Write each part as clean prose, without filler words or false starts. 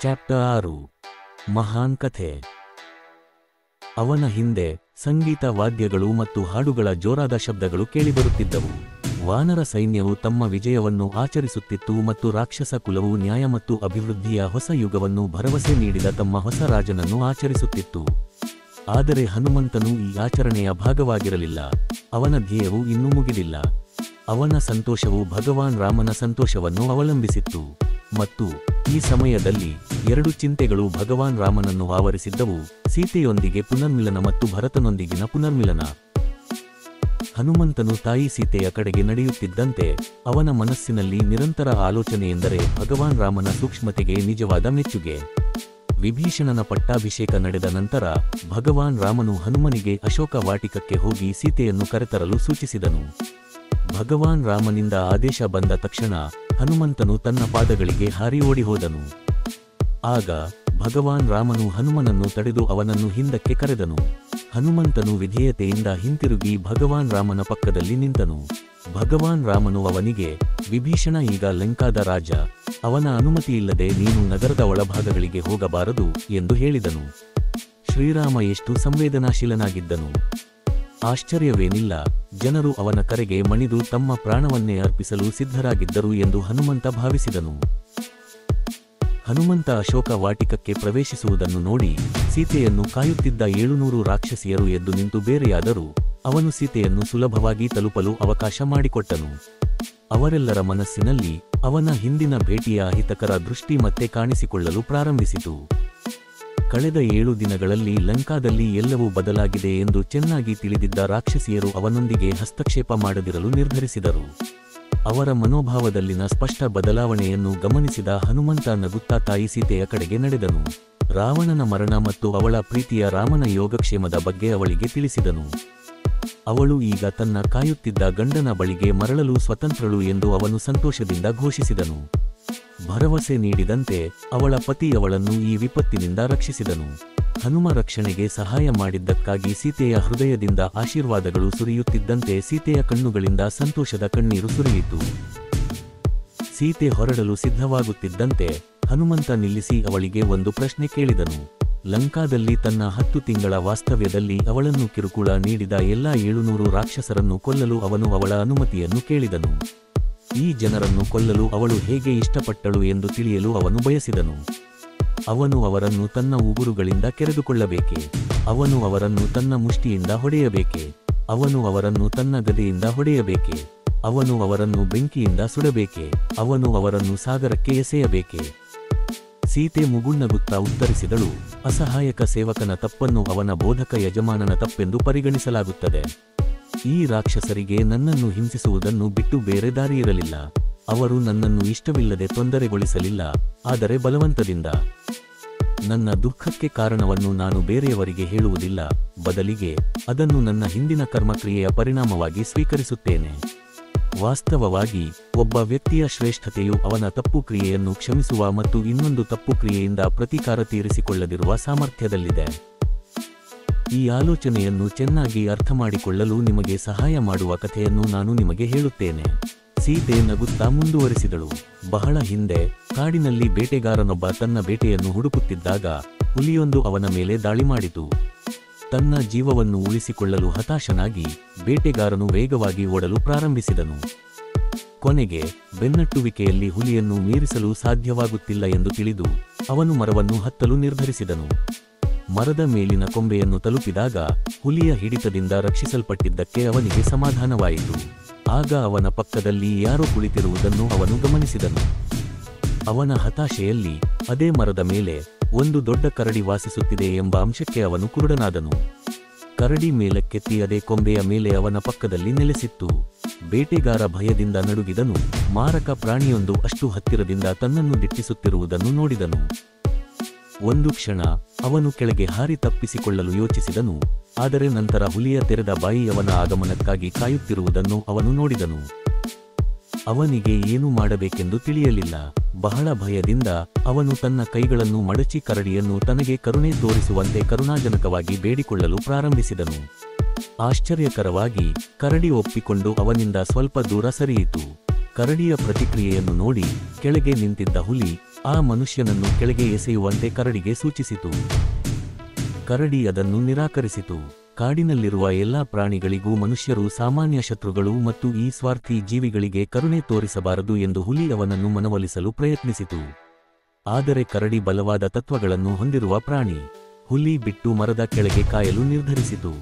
Chapter 6 ಮಹಾನ್ ಕಥೆ. ಅವನ ಹಿಂದೆ ಸಂಗೀತ, ವಾದ್ಯಗಳು ಮತ್ತು ಹಾಡುಗಳ ಜೋರಾದ ಶಬ್ದಗಳು ಕೇಳಿಬರುತ್ತಿದ್ದವು. ವಾನರ ಸೈನ್ಯವು ತಮ್ಮ ವಿಜಯವನ್ನು ಆಚರಿಸುತ್ತಿತ್ತು ಮತ್ತು ರಾಕ್ಷಸ ಕುಲವು ನ್ಯಾಯ ಮತ್ತು ಅಭಿವೃದ್ಧಿಯ ಹೊಸ ಯುಗವನ್ನು ಭರವಸೆ ನೀಡಿದ ತಮ್ಮ ಹೊಸ ರಾಜನನ್ನು ಆಚರಿಸುತ್ತಿತ್ತು. ಆದರೆ ಹನುಮಂತನು ಈ ಆಚರಣೆಯ ಭಾಗವಾಗಿರಲಿಲ್ಲ. ಅವನ ಧ್ಯೇಯವು ಇನ್ನೂ ಮುಗಿದಿಲ್ಲ. ಅವನ ಸಂತೋಷವು ಭಗವಾನ್ ರಾಮನ ಸಂತೋಷವನ್ನು ಅವಲಂಬಿಸಿತ್ತು. ಮತ್ತು ಈ ಸಮಯದಲ್ಲಿ ಎರಡು ಚಿಂತೆಗಳು ಭಗವಾನ್ ರಾಮನನ್ನು ಆವರಿಸಿದ್ದವು: ಸೀತೆಯೊಂದಿಗೆ ಪುನರ್ಮಿಲನ ಮತ್ತು ಭರತನೊಂದಿಗಿನ ಪುನರ್ಮಿಲನ. ಹನುಮಂತನು ತಾಯಿ ಸೀತೆಯ ಕಡೆಗೆ ನಡೆಯುತ್ತಿದ್ದಂತೆ ಅವನ ಮನಸ್ಸಿನಲ್ಲಿ ನಿರಂತರ ಆಲೋಚನೆಯೆಂದರೆ ಭಗವಾನ್ ರಾಮನ ಸೂಕ್ಷ್ಮತೆಗೆ ನಿಜವಾದ ಮೆಚ್ಚುಗೆ. ವಿಭೀಷಣನ ಪಟ್ಟಾಭಿಷೇಕ ನಡೆದ ನಂತರ ಭಗವಾನ್ ರಾಮನು ಹನುಮನಿಗೆ ಅಶೋಕ ವಾಟಿಕಕ್ಕೆ ಹೋಗಿ ಸೀತೆಯನ್ನು ಕರೆತರಲು ಸೂಚಿಸಿದನು. ಭಗವಾನ್ ರಾಮನಿಂದ ಆದೇಶ ಬಂದ ತಕ್ಷಣ ಹನುಮಂತನು ತನ್ನ ಪಾದಗಳಿಗೆ ಹಾರಿ ಓಡಿಹೋದನು. ಆಗ ಭಗವಾನ್ ರಾಮನು ಹನುಮನನ್ನು ತಡೆದು ಅವನನ್ನು ಹಿಂದಕ್ಕೆ ಕರೆದನು. ಹನುಮಂತನು ವಿಧೇಯತೆಯಿಂದ ಹಿಂತಿರುಗಿ ಭಗವಾನ್ ರಾಮನ ಪಕ್ಕದಲ್ಲಿ ನಿಂತನು. ಭಗವಾನ್ ರಾಮನು ಅವನಿಗೆ, ವಿಭೀಷಣ ಈಗ ಲಂಕಾದ ರಾಜ. ಅವನ ಅನುಮತಿಯಿಲ್ಲದೆ ನೀನು ನಗರದ ಒಳಭಾಗಗಳಿಗೆ ಹೋಗಬಾರದು ಎಂದು ಹೇಳಿದನು. ಶ್ರೀರಾಮ ಎಷ್ಟು ಸಂವೇದನಾಶೀಲನಾಗಿದ್ದನು! ಆಶ್ಚರ್ಯವೇನಿಲ್ಲ, ಜನರು ಅವನ ಕರೆಗೆ ಮಣಿದು ತಮ್ಮ ಪ್ರಾಣವನ್ನೇ ಅರ್ಪಿಸಲು ಸಿದ್ಧರಾಗಿದ್ದರು ಎಂದು ಹನುಮಂತ ಭಾವಿಸಿದನು. ಹನುಮಂತ ಅಶೋಕ ವಾಟಿಕಕ್ಕೆ ಪ್ರವೇಶಿಸುವುದನ್ನು ನೋಡಿ ಸೀತೆಯನ್ನು ಕಾಯುತ್ತಿದ್ದ 700 ರಾಕ್ಷಸಿಯರು ಎದ್ದು ನಿಂತು ಬೇರೆಯಾದರೂ ಅವನು ಸೀತೆಯನ್ನು ಸುಲಭವಾಗಿ ತಲುಪಲು ಅವಕಾಶ ಮಾಡಿಕೊಟ್ಟನು. ಅವರೆಲ್ಲರ ಮನಸ್ಸಿನಲ್ಲಿ ಅವನ ಹಿಂದಿನ ಭೇಟಿಯ ಅಹಿತಕರ ದೃಷ್ಟಿ ಮತ್ತೆ ಕಾಣಿಸಿಕೊಳ್ಳಲು ಪ್ರಾರಂಭಿಸಿತು. ಕಳೆದ 7 ದಿನಗಳಲ್ಲಿ ಲಂಕಾದಲ್ಲಿ ಎಲ್ಲವೂ ಬದಲಾಗಿದೆ ಎಂದು ಚೆನ್ನಾಗಿ ತಿಳಿದಿದ್ದ ರಾಕ್ಷಸಿಯರು ಅವನೊಂದಿಗೆ ಹಸ್ತಕ್ಷೇಪ ಮಾಡದಿರಲು ನಿರ್ಧರಿಸಿದರು. ಅವರ ಮನೋಭಾವದಲ್ಲಿನ ಸ್ಪಷ್ಟ ಬದಲಾವಣೆಯನ್ನು ಗಮನಿಸಿದ ಹನುಮಂತ ನಗುತ್ತಾ ತಾಯಿ ಸೀತೆಯ ಕಡೆಗೆ ನಡೆದನು. ರಾವಣನ ಮರಣ ಮತ್ತು ಅವಳ ಪ್ರೀತಿಯ ರಾಮನ ಯೋಗಕ್ಷೇಮದ ಬಗ್ಗೆ ಅವಳಿಗೆ ತಿಳಿಸಿದನು. ಅವಳು ಈಗ ತನ್ನ ಕಾಯುತ್ತಿದ್ದ ಗಂಡನ ಬಳಿಗೆ ಮರಳಲು ಸ್ವತಂತ್ರಳು ಎಂದು ಅವನು ಸಂತೋಷದಿಂದ ಘೋಷಿಸಿದನು. ಭರವಸೆ ನೀಡಿದಂತೆ ಅವಳ ಪತಿ ಅವಳನ್ನು ಈ ವಿಪತ್ತಿನಿಂದ ರಕ್ಷಿಸಿದನು. ಹನುಮ ರಕ್ಷಣೆಗೆ ಸಹಾಯ ಮಾಡಿದ್ದಕ್ಕಾಗಿ ಸೀತೆಯ ಹೃದಯದಿಂದ ಆಶೀರ್ವಾದಗಳು ಸುರಿಯುತ್ತಿದ್ದಂತೆ ಸೀತೆಯ ಕಣ್ಣುಗಳಿಂದ ಸಂತೋಷದ ಕಣ್ಣೀರು ಸುರಿಯಿತು. ಸೀತೆ ಹೊರಡಲು ಸಿದ್ಧವಾಗುತ್ತಿದ್ದಂತೆ ಹನುಮಂತ ನಿಲ್ಲಿಸಿ ಅವಳಿಗೆ ಒಂದು ಪ್ರಶ್ನೆ ಕೇಳಿದನು. ಲಂಕಾದಲ್ಲಿ ತನ್ನ 10 ತಿಂಗಳ ವಾಸ್ತವ್ಯದಲ್ಲಿ ಅವಳನ್ನು ಕಿರುಕುಳ ನೀಡಿದ ಎಲ್ಲಾ 700 ರಾಕ್ಷಸರನ್ನು ಕೊಲ್ಲಲು ಅವನು ಅವಳ ಅನುಮತಿಯನ್ನು ಕೇಳಿದನು. ಈ ಜನರನ್ನು ಕೊಲ್ಲಲು ಅವಳು ಹೇಗೆ ಇಷ್ಟಪಟ್ಟಳು ಎಂದು ತಿಳಿಯಲು ಅವನು ಬಯಸಿದನು. ಅವನು ಅವರನ್ನು ತನ್ನ ಉಗುರುಗಳಿಂದ ಕೆರೆದುಕೊಳ್ಳಬೇಕೆ? ಅವನು ಅವರನ್ನು ತನ್ನ ಮುಷ್ಟಿಯಿಂದ ಹೊಡೆಯಬೇಕೆ? ಅವನು ಅವರನ್ನು ತನ್ನ ಗದೆಯಿಂದ ಹೊಡೆಯಬೇಕೆ? ಅವನು ಅವರನ್ನು ಬೆಂಕಿಯಿಂದ ಸುಡಬೇಕೆ? ಅವನು ಅವರನ್ನು ಸಾಗರಕ್ಕೆ ಎಸೆಯಬೇಕೆ? ಸೀತೆ ಮುಗುಳ್ನಗುತ್ತಾ ಉತ್ತರಿಸಿದಳು, ಅಸಹಾಯಕ ಸೇವಕನ ತಪ್ಪನ್ನು ಅವನ ಬೋಧಕ ಯಜಮಾನನ ತಪ್ಪೆಂದು ಪರಿಗಣಿಸಲಾಗುತ್ತದೆ. ಈ ರಾಕ್ಷಸರಿಗೆ ನನ್ನನ್ನು ಹಿಂಸಿಸುವುದನ್ನು ಬಿಟ್ಟು ಬೇರೆ ದಾರಿಯಿರಲಿಲ್ಲ. ಅವರು ನನ್ನನ್ನು ಇಷ್ಟವಿಲ್ಲದೆ ತೊಂದರೆಗೊಳಿಸಲಿಲ್ಲ, ಆದರೆ ಬಲವಂತದಿಂದ. ನನ್ನ ದುಃಖಕ್ಕೆ ಕಾರಣವನ್ನು ನಾನು ಬೇರೆಯವರಿಗೆ ಹೇಳುವುದಿಲ್ಲ, ಬದಲಿಗೆ ಅದನ್ನು ನನ್ನ ಹಿಂದಿನ ಕರ್ಮಕ್ರಿಯೆಯ ಪರಿಣಾಮವಾಗಿ ಸ್ವೀಕರಿಸುತ್ತೇನೆ. ವಾಸ್ತವವಾಗಿ ಒಬ್ಬ ವ್ಯಕ್ತಿಯ ಶ್ರೇಷ್ಠತೆಯು ಅವನ ತಪ್ಪು ಕ್ರಿಯೆಯನ್ನು ಕ್ಷಮಿಸುವ ಮತ್ತು ಇನ್ನೊಂದು ತಪ್ಪು ಕ್ರಿಯೆಯಿಂದ ಪ್ರತೀಕಾರ ತೀರಿಸಿಕೊಳ್ಳದಿರುವ ಸಾಮರ್ಥ್ಯದಲ್ಲಿದೆ. ಈ ಆಲೋಚನೆಯನ್ನು ಚೆನ್ನಾಗಿ ಅರ್ಥಮಾಡಿಕೊಳ್ಳಲು ನಿಮಗೆ ಸಹಾಯ ಮಾಡುವ ಕಥೆಯನ್ನು ನಾನು ನಿಮಗೆ ಹೇಳುತ್ತೇನೆ. ಸೀತೆ ನಗುತ್ತಾ ಮುಂದುವರಿಸಿದಳು. ಬಹಳ ಹಿಂದೆ ಕಾಡಿನಲ್ಲಿ ಬೇಟೆಗಾರನೊಬ್ಬ ತನ್ನ ಬೇಟೆಯನ್ನು ಹುಡುಕುತ್ತಿದ್ದಾಗ ಹುಲಿಯೊಂದು ಅವನ ಮೇಲೆ ದಾಳಿ ಮಾಡಿತು. ತನ್ನ ಜೀವವನ್ನು ಉಳಿಸಿಕೊಳ್ಳಲು ಹತಾಶನಾಗಿ ಬೇಟೆಗಾರನು ವೇಗವಾಗಿ ಓಡಲು ಪ್ರಾರಂಭಿಸಿದನು. ಕೊನೆಗೆ ಬೆನ್ನಟ್ಟುವಿಕೆಯಲ್ಲಿ ಹುಲಿಯನ್ನು ಮೀರಿಸಲು ಸಾಧ್ಯವಾಗುತ್ತಿಲ್ಲ ಎಂದು ತಿಳಿದು ಅವನು ಮರವನ್ನು ಹತ್ತಲು ನಿರ್ಧರಿಸಿದನು. ಮರದ ಮೇಲಿನ ಕೊಂಬೆಯನ್ನು ತಲುಪಿದಾಗ ಹುಲಿಯ ಹಿಡಿತದಿಂದ ರಕ್ಷಿಸಲ್ಪಟ್ಟಿದ್ದಕ್ಕೆ ಅವನಿಗೆ ಸಮಾಧಾನವಾಯಿತು. ಆಗ ಅವನ ಪಕ್ಕದಲ್ಲಿ ಯಾರೋ ಕುಳಿತಿರುವುದನ್ನು ಅವನು ಗಮನಿಸಿದನು. ಅವನ ಹತಾಶೆಯಲ್ಲಿ ಅದೇ ಮರದ ಮೇಲೆ ಒಂದು ದೊಡ್ಡ ಕರಡಿ ವಾಸಿಸುತ್ತಿದೆ ಎಂಬ ಅಂಶಕ್ಕೆ ಅವನು ಕುರುಡನಾದನು. ಕರಡಿ ಮೇಲಕ್ಕೆತ್ತಿ ಅದೇ ಕೊಂಬೆಯ ಮೇಲೆ ಅವನ ಪಕ್ಕದಲ್ಲಿ ನೆಲೆಸಿತ್ತು. ಬೇಟೆಗಾರ ಭಯದಿಂದ ನಡುಗಿದನು. ಮಾರಕ ಪ್ರಾಣಿಯೊಂದು ಅಷ್ಟು ಹತ್ತಿರದಿಂದ ತನ್ನನ್ನು ದಿಟ್ಟಿಸುತ್ತಿರುವುದನ್ನು ನೋಡಿದನು. ಒಂದು ಕ್ಷಣ ಅವನು ಕೆಳಗೆ ಹಾರಿ ತಪ್ಪಿಸಿಕೊಳ್ಳಲು ಯೋಚಿಸಿದನು. ಆದರೆ ನಂತರ ಹುಲಿಯ ತೆರೆದ ಬಾಯಿ ಅವನ ಆಗಮನಕ್ಕಾಗಿ ಕಾಯುತ್ತಿರುವುದನ್ನು ಅವನು ನೋಡಿದನು. ಅವನಿಗೆ ಏನು ಮಾಡಬೇಕೆಂದು ತಿಳಿಯಲಿಲ್ಲ. ಬಹಳ ಭಯದಿಂದ ಅವನು ತನ್ನ ಕೈಗಳನ್ನು ಮಡಚಿ ಕರಡಿಯನ್ನು ತನಗೆ ಕರುಣೆ ತೋರಿಸುವಂತೆ ಕರುಣಾಜನಕವಾಗಿ ಬೇಡಿಕೊಳ್ಳಲು ಪ್ರಾರಂಭಿಸಿದನು. ಆಶ್ಚರ್ಯಕರವಾಗಿ ಕರಡಿ ಒಪ್ಪಿಕೊಂಡು ಅವನಿಂದ ಸ್ವಲ್ಪ ದೂರ ಸರಿಯಿತು. ಕರಡಿಯ ಪ್ರತಿಕ್ರಿಯೆಯನ್ನು ನೋಡಿ ಕೆಳಗೆ ನಿಂತಿದ್ದ ಹುಲಿ ಆ ಮನುಷ್ಯನನ್ನು ಕೆಳಗೆ ಎಸೆಯುವಂತೆ ಕರಡಿಗೆ ಸೂಚಿಸಿತು. ಕರಡಿ ಅದನ್ನು ನಿರಾಕರಿಸಿತು. ಕಾಡಿನಲ್ಲಿರುವ ಎಲ್ಲಾ ಪ್ರಾಣಿಗಳಿಗೂ ಮನುಷ್ಯರು ಸಾಮಾನ್ಯ ಶತ್ರುಗಳು ಮತ್ತು ಈ ಸ್ವಾರ್ಥಿ ಜೀವಿಗಳಿಗೆ ಕರುಣೆ ತೋರಿಸಬಾರದು ಎಂದು ಹುಲಿ ಅವನನ್ನು ಮನವೊಲಿಸಲು ಪ್ರಯತ್ನಿಸಿತು. ಆದರೆ ಕರಡಿ ಬಲವಾದ ತತ್ವಗಳನ್ನು ಹೊಂದಿರುವ ಪ್ರಾಣಿ. ಹುಲಿ ಬಿಟ್ಟು ಮರದ ಕೆಳಗೆ ಕಾಯಲು ನಿರ್ಧರಿಸಿತು.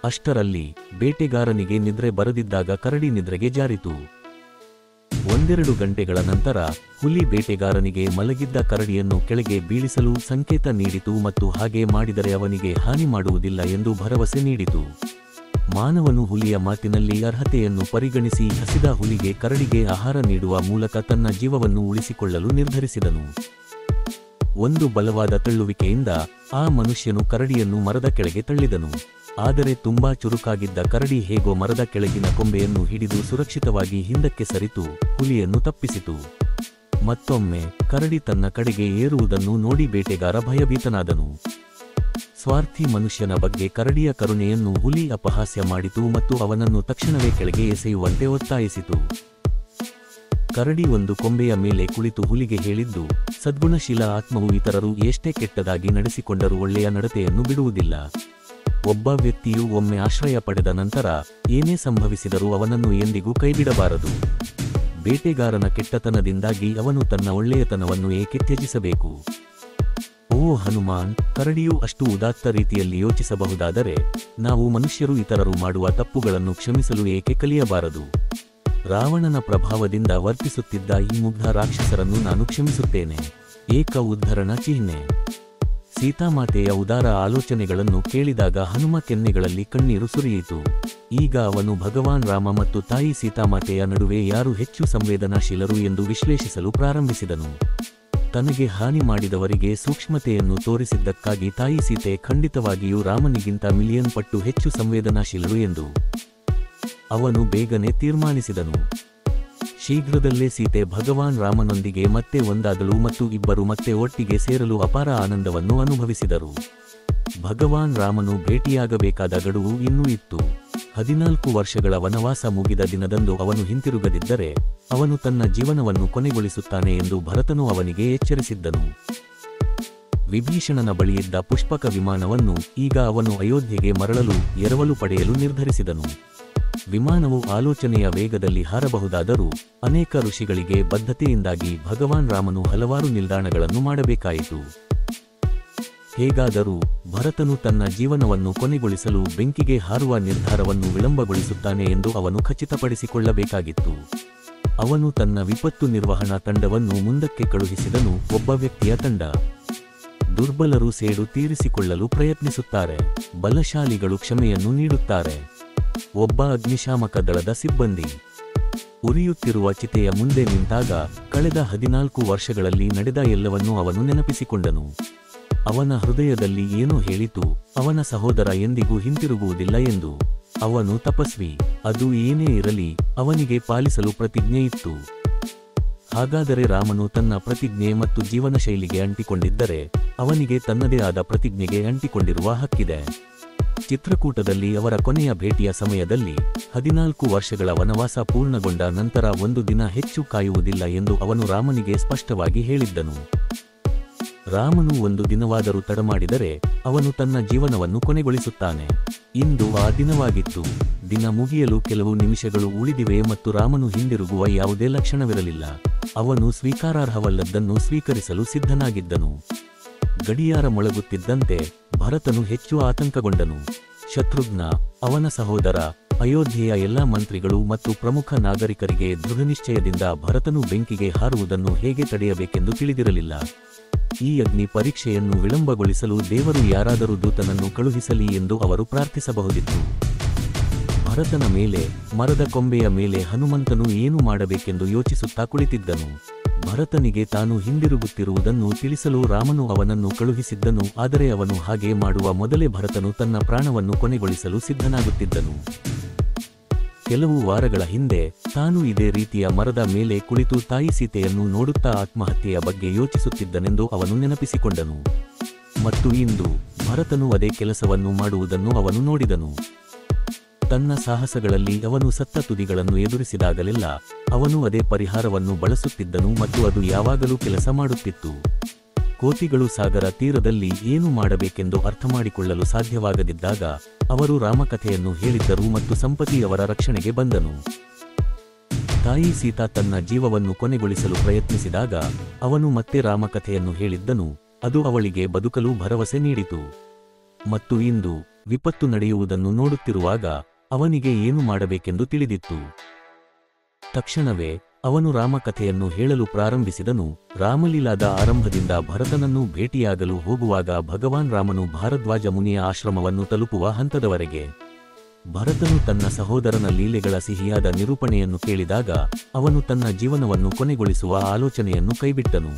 ಅಷ್ಟರಲ್ಲಿ ಬೇಟೆಗಾರನಿಗೆ ನಿದ್ರೆ ಬರದಿದ್ದಾಗ ಕರಡಿ ನಿದ್ರೆಗೆ ಜಾರಿತು. 1-2 ಗಂಟೆಗಳ ನಂತರ ಹುಲಿ ಬೇಟೆಗಾರನಿಗೆ ಮಲಗಿದ್ದ ಕರಡಿಯನ್ನು ಕೆಳಗೆ ಬೀಳಿಸಲು ಸಂಕೇತ ನೀಡಿತು ಮತ್ತು ಹಾಗೆ ಮಾಡಿದರೆ ಅವನಿಗೆ ಹಾನಿ ಮಾಡುವುದಿಲ್ಲ ಎಂದು ಭರವಸೆ ನೀಡಿತು. ಮಾನವನು ಹುಲಿಯ ಮಾತಿನಲ್ಲಿ ಅರ್ಹತೆಯನ್ನು ಪರಿಗಣಿಸಿ ಹಸಿದ ಹುಲಿಗೆ ಕರಡಿಗೆ ಆಹಾರ ನೀಡುವ ಮೂಲಕ ತನ್ನ ಜೀವವನ್ನು ಉಳಿಸಿಕೊಳ್ಳಲು ನಿರ್ಧರಿಸಿದನು. ಒಂದು ಬಲವಾದ ತಳ್ಳುವಿಕೆಯಿಂದ ಆ ಮನುಷ್ಯನು ಕರಡಿಯನ್ನು ಮರದ ಕೆಳಗೆ ತಳ್ಳಿದನು. ಆದರೆ ತುಂಬಾ ಚುರುಕಾಗಿದ್ದ ಕರಡಿ ಹೇಗೋ ಮರದ ಕೆಳಗಿನ ಕೊಂಬೆಯನ್ನು ಹಿಡಿದು ಸುರಕ್ಷಿತವಾಗಿ ಹಿಂದಕ್ಕೆ ಸರಿತು ಹುಲಿಯನ್ನು ತಪ್ಪಿಸಿತು. ಮತ್ತೊಮ್ಮೆ ಕರಡಿ ತನ್ನ ಕಡೆಗೆ ಏರುವುದನ್ನು ನೋಡಿ ಬೇಟೆಗಾರ ಭಯಭೀತನಾದನು. ಸ್ವಾರ್ಥಿ ಮನುಷ್ಯನ ಬಗ್ಗೆ ಕರಡಿಯ ಕರುಣೆಯನ್ನು ಹುಲಿ ಅಪಹಾಸ್ಯ ಮಾಡಿತು ಮತ್ತು ಅವನನ್ನು ತಕ್ಷಣವೇ ಕೆಳಗೆ ಎಸೆಯುವಂತೆ ಒತ್ತಾಯಿಸಿತು. ಕರಡಿ ಒಂದು ಕೊಂಬೆಯ ಮೇಲೆ ಕುಳಿತು ಹುಲಿಗೆ ಹೇಳಿದ್ದು, ಸದ್ಗುಣಶೀಲ ಆತ್ಮವು ಇತರರು ಎಷ್ಟೇ ಕೆಟ್ಟದಾಗಿ ನಡೆಸಿಕೊಂಡರೂ ಒಳ್ಳೆಯ ನಡತೆಯನ್ನು ಬಿಡುವುದಿಲ್ಲ. ಒಬ್ಬ ವ್ಯಕ್ತಿಯು ಒಮ್ಮೆ ಆಶ್ರಯ ಪಡೆದ ನಂತರ ಏನೇ ಸಂಭವಿಸಿದರೂ ಅವನನ್ನು ಎಂದಿಗೂ ಕೈಬಿಡಬಾರದು. ಬೇಟೆಗಾರನ ಕೆಟ್ಟತನದಿಂದಾಗಿ ಅವನು ತನ್ನ ಒಳ್ಳೆಯತನವನ್ನು ಏಕೆ ತ್ಯಜಿಸಬೇಕು? ಓ ಹನುಮಾನ್, ಕರಡಿಯು ಅಷ್ಟು ಉದಾತ್ತ ರೀತಿಯಲ್ಲಿ ಯೋಚಿಸಬಹುದಾದರೆ ನಾವು ಮನುಷ್ಯರು ಇತರರು ಮಾಡುವ ತಪ್ಪುಗಳನ್ನು ಕ್ಷಮಿಸಲು ಏಕೆ ಕಲಿಯಬಾರದು? ರಾವಣನ ಪ್ರಭಾವದಿಂದ ವರ್ತಿಸುತ್ತಿದ್ದ ಈ ಮುಗ್ಧ ರಾಕ್ಷಸರನ್ನು ನಾನು ಕ್ಷಮಿಸುತ್ತೇನೆ. ಏಕ ಉದ್ಧರಣ ಚಿಹ್ನೆ. ಸೀತಾಮಾತೆಯ ಉದಾರ ಆಲೋಚನೆಗಳನ್ನು ಕೇಳಿದಾಗ ಹನುಮ ಕೆನ್ನೆಗಳಲ್ಲಿ ಕಣ್ಣೀರು ಸುರಿಯಿತು. ಈಗ ಅವನು ಭಗವಾನ್ ರಾಮ ಮತ್ತು ತಾಯಿ ಸೀತಾಮಾತೆಯ ನಡುವೆ ಯಾರು ಹೆಚ್ಚು ಸಂವೇದನಾಶೀಲರು ಎಂದು ವಿಶ್ಲೇಷಿಸಲು ಪ್ರಾರಂಭಿಸಿದನು. ತನಗೆ ಹಾನಿ ಮಾಡಿದವರಿಗೆ ಸೂಕ್ಷ್ಮತೆಯನ್ನು ತೋರಿಸಿದ್ದಕ್ಕಾಗಿ ತಾಯಿ ಸೀತೆ ಖಂಡಿತವಾಗಿಯೂ ರಾಮನಿಗಿಂತ ಮಿಲಿಯನ್ ಪಟ್ಟು ಹೆಚ್ಚು ಸಂವೇದನಾಶೀಲರು ಎಂದು ಅವನು ಬೇಗನೆ ತೀರ್ಮಾನಿಸಿದನು. ಶೀಘ್ರದಲ್ಲೇ ಸೀತೆ ಭಗವಾನ್ ರಾಮನೊಂದಿಗೆ ಮತ್ತೆ ಒಂದಾದಳು ಮತ್ತು ಇಬ್ಬರು ಮತ್ತೆ ಒಟ್ಟಿಗೆ ಸೇರಲು ಅಪಾರ ಆನಂದವನ್ನು ಅನುಭವಿಸಿದರು. ಭಗವಾನ್ ರಾಮನು ಭೇಟಿಯಾಗಬೇಕಾದ ಗಡುವು ಇನ್ನೂ ಇತ್ತು. 14 ವರ್ಷಗಳ ವನವಾಸ ಮುಗಿದ ದಿನದಂದು ಅವನು ಹಿಂತಿರುಗದಿದ್ದರೆ ಅವನು ತನ್ನ ಜೀವನವನ್ನು ಕೊನೆಗೊಳಿಸುತ್ತಾನೆ ಎಂದು ಭರತನು ಅವನಿಗೆ ಎಚ್ಚರಿಸಿದ್ದನು. ವಿಭೀಷಣನ ಬಳಿಯಿದ್ದ ಪುಷ್ಪಕ ವಿಮಾನವನ್ನು ಈಗ ಅವನು ಅಯೋಧ್ಯೆಗೆ ಮರಳಲು ಎರವಲು ಪಡೆಯಲು ನಿರ್ಧರಿಸಿದನು. ವಿಮಾನವು ಆಲೋಚನೆಯ ವೇಗದಲ್ಲಿ ಹಾರಬಹುದಾದರೂ ಅನೇಕ ಋಷಿಗಳಿಗೆ ಬದ್ಧತೆಯಿಂದಾಗಿ ಭಗವಾನ್ ರಾಮನು ಹಲವಾರು ನಿಲ್ದಾಣಗಳನ್ನು ಮಾಡಬೇಕಾಯಿತು. ಹೇಗಾದರೂ ಭರತನು ತನ್ನ ಜೀವನವನ್ನು ಕೊನೆಗೊಳಿಸಲು ಬೆಂಕಿಗೆ ಹಾರುವ ನಿರ್ಧಾರವನ್ನು ವಿಳಂಬಗೊಳಿಸುತ್ತಾನೆ ಎಂದು ಅವನು ಖಚಿತಪಡಿಸಿಕೊಳ್ಳಬೇಕಾಗಿತ್ತು. ಅವನು ತನ್ನ ವಿಪತ್ತು ನಿರ್ವಹಣಾ ತಂಡವನ್ನು ಮುಂದಕ್ಕೆ ಕಳುಹಿಸಿದನು. ಒಬ್ಬ ವ್ಯಕ್ತಿಯ ತಂಡ. ದುರ್ಬಲರು ಸೇಡು ತೀರಿಸಿಕೊಳ್ಳಲು ಪ್ರಯತ್ನಿಸುತ್ತಾರೆ, ಬಲಶಾಲಿಗಳು ಕ್ಷಮೆಯನ್ನು ನೀಡುತ್ತಾರೆ. ಒಬ್ಬ ಅಗ್ನಿಶಾಮಕ ದಳದ ಸಿಬ್ಬಂದಿ ಉರಿಯುತ್ತಿರುವ ಚಿತೆಯ ಮುಂದೆ ನಿಂತಾಗ ಕಳೆದ 14 ವರ್ಷಗಳಲ್ಲಿ ನಡೆದ ಎಲ್ಲವನ್ನೂ ಅವನು ನೆನಪಿಸಿಕೊಂಡನು. ಅವನ ಹೃದಯದಲ್ಲಿ ಏನೋ ಹೇಳಿತು, ಅವನ ಸಹೋದರ ಎಂದಿಗೂ ಹಿಂತಿರುಗುವುದಿಲ್ಲ ಎಂದು. ಅವನು ತಪಸ್ವಿ, ಅದು ಏನೇ ಇರಲಿ ಅವನಿಗೆ ಪಾಲಿಸಲು ಪ್ರತಿಜ್ಞೆ ಇತ್ತು. ಹಾಗಾದರೆ ರಾಮನು ತನ್ನ ಪ್ರತಿಜ್ಞೆ ಮತ್ತು ಜೀವನ ಶೈಲಿಗೆ ಅಂಟಿಕೊಂಡಿದ್ದರೆ ಅವನಿಗೆ ತನ್ನದೇ ಆದ ಪ್ರತಿಜ್ಞೆಗೆ ಅಂಟಿಕೊಂಡಿರುವ ಹಕ್ಕಿದೆ. ಚಿತ್ರಕೂಟದಲ್ಲಿ ಅವರ ಕೊನೆಯ ಭೇಟಿಯ ಸಮಯದಲ್ಲಿ 14 ವರ್ಷಗಳ ವನವಾಸ ಪೂರ್ಣಗೊಂಡ ನಂತರ ಒಂದು ದಿನ ಹೆಚ್ಚು ಕಾಯುವುದಿಲ್ಲ ಎಂದು ಅವನು ರಾಮನಿಗೆ ಸ್ಪಷ್ಟವಾಗಿ ಹೇಳಿದ್ದನು. ರಾಮನು ಒಂದು ದಿನವಾದರೂ ತಡಮಾಡಿದರೆ ಅವನು ತನ್ನ ಜೀವನವನ್ನು ಕೊನೆಗೊಳಿಸುತ್ತಾನೆ. ಇಂದು ಆ ದಿನವಾಗಿತ್ತು. ದಿನ ಮುಗಿಯಲು ಕೆಲವು ನಿಮಿಷಗಳು ಉಳಿದಿವೆ ಮತ್ತು ರಾಮನು ಹಿಂದಿರುಗುವ ಯಾವುದೇ ಲಕ್ಷಣವಿರಲಿಲ್ಲ. ಅವನು ಸ್ವೀಕಾರಾರ್ಹವಲ್ಲದ್ದನ್ನು ಸ್ವೀಕರಿಸಲು ಸಿದ್ಧನಾಗಿದ್ದನು. ಗಡಿಯಾರ ಮೊಳಗುತ್ತಿದ್ದಂತೆ ಭರತನು ಹೆಚ್ಚು ಆತಂಕಗೊಂಡನು. ಶತ್ರುಘ್ನ, ಅವನ ಸಹೋದರ, ಅಯೋಧ್ಯೆಯ ಎಲ್ಲಾ ಮಂತ್ರಿಗಳು ಮತ್ತು ಪ್ರಮುಖ ನಾಗರಿಕರಿಗೆ ದೃಢನಿಶ್ಚಯದಿಂದ ಭರತನು ಬೆಂಕಿಗೆ ಹಾರುವುದನ್ನು ಹೇಗೆ ತಡೆಯಬೇಕೆಂದು ತಿಳಿದಿರಲಿಲ್ಲ. ಈ ಅಗ್ನಿ ಪರೀಕ್ಷೆಯನ್ನು ವಿಳಂಬಗೊಳಿಸಲು ದೇವರು ಯಾರಾದರೂ ದೂತನನ್ನು ಕಳುಹಿಸಲಿ ಎಂದು ಅವರು ಪ್ರಾರ್ಥಿಸಬಹುದಿತ್ತು. ಭರತನ ಮೇಲೆ, ಮರದ ಕೊಂಬೆಯ ಮೇಲೆ ಹನುಮಂತನು ಏನು ಮಾಡಬೇಕೆಂದು ಯೋಚಿಸುತ್ತಾ ಕುಳಿತಿದ್ದನು. ಭರತನಿಗೆ ತಾನು ಹಿಂದಿರುಗುತ್ತಿರುವುದನ್ನು ತಿಳಿಸಲು ರಾಮನು ಅವನನ್ನು ಕಳುಹಿಸಿದ್ದನು. ಆದರೆ ಅವನು ಹಾಗೆ ಮಾಡುವ ಮೊದಲೇ ಭರತನು ತನ್ನ ಪ್ರಾಣವನ್ನು ಕೊನೆಗೊಳಿಸಲು ಸಿದ್ಧನಾಗುತ್ತಿದ್ದನು. ಕೆಲವು ವಾರಗಳ ಹಿಂದೆ ತಾನು ಇದೇ ರೀತಿಯ ಮರದ ಮೇಲೆ ಕುಳಿತು ತಾಯಿ ಸೀತೆಯನ್ನು ನೋಡುತ್ತಾ ಆತ್ಮಹತ್ಯೆಯ ಬಗ್ಗೆ ಯೋಚಿಸುತ್ತಿದ್ದನೆಂದು ಅವನು ನೆನಪಿಸಿಕೊಂಡನು. ಮತ್ತು ಇಂದು ಭರತನು ಅದೇ ಕೆಲಸವನ್ನು ಮಾಡುವುದನ್ನು ಅವನು ನೋಡಿದನು. ತನ್ನ ಸಾಹಸಗಳಲ್ಲಿ ಅವನು ಸತ್ತ ತುದಿಗಳನ್ನು ಎದುರಿಸಿದಾಗಲೆಲ್ಲ ಅವನು ಅದೇ ಪರಿಹಾರವನ್ನು ಬಳಸುತ್ತಿದ್ದನು ಮತ್ತು ಅದು ಯಾವಾಗಲೂ ಕೆಲಸ ಮಾಡುತ್ತಿತ್ತು. ಕೋತಿಗಳು ಸಾಗರ ತೀರದಲ್ಲಿ ಏನು ಮಾಡಬೇಕೆಂದು ಅರ್ಥಮಾಡಿಕೊಳ್ಳಲು ಸಾಧ್ಯವಾಗದಿದ್ದಾಗ ಅವರು ರಾಮಕಥೆಯನ್ನು ಹೇಳಿದ್ದರು ಮತ್ತು ಸಂಪತಿ ಅವರ ರಕ್ಷಣೆಗೆ ಬಂದನು. ತಾಯಿ ಸೀತಾ ತನ್ನ ಜೀವವನ್ನು ಕೊನೆಗೊಳಿಸಲು ಪ್ರಯತ್ನಿಸಿದಾಗ ಅವನು ಮತ್ತೆ ರಾಮಕಥೆಯನ್ನು ಹೇಳಿದ್ದನು. ಅದು ಅವಳಿಗೆ ಬದುಕಲು ಭರವಸೆ ನೀಡಿತು. ಮತ್ತು ಇಂದು ವಿಪತ್ತು ನಡೆಯುವುದನ್ನು ನೋಡುತ್ತಿರುವಾಗ ಅವನಿಗೆ ಏನು ಮಾಡಬೇಕೆಂದು ತಿಳಿದಿತ್ತು. ತಕ್ಷಣವೇ ಅವನು ರಾಮಕಥೆಯನ್ನು ಹೇಳಲು ಪ್ರಾರಂಭಿಸಿದನು. ರಾಮಲೀಲಾದ ಆರಂಭದಿಂದ ಭರತನನ್ನು ಭೇಟಿಯಾಗಲು ಹೋಗುವಾಗ ಭಗವಾನ್ ರಾಮನು ಭಾರದ್ವಾಜ ಮುನಿಯ ಆಶ್ರಮವನ್ನು ತಲುಪುವ ಹಂತದವರೆಗೆ ಭರತನು ತನ್ನ ಸಹೋದರನ ಲೀಲೆಗಳ ಸಿಹಿಯಾದ ನಿರೂಪಣೆಯನ್ನು ಕೇಳಿದಾಗ ಅವನು ತನ್ನ ಜೀವನವನ್ನು ಕೊನೆಗೊಳಿಸುವ ಆಲೋಚನೆಯನ್ನು ಕೈಬಿಟ್ಟನು.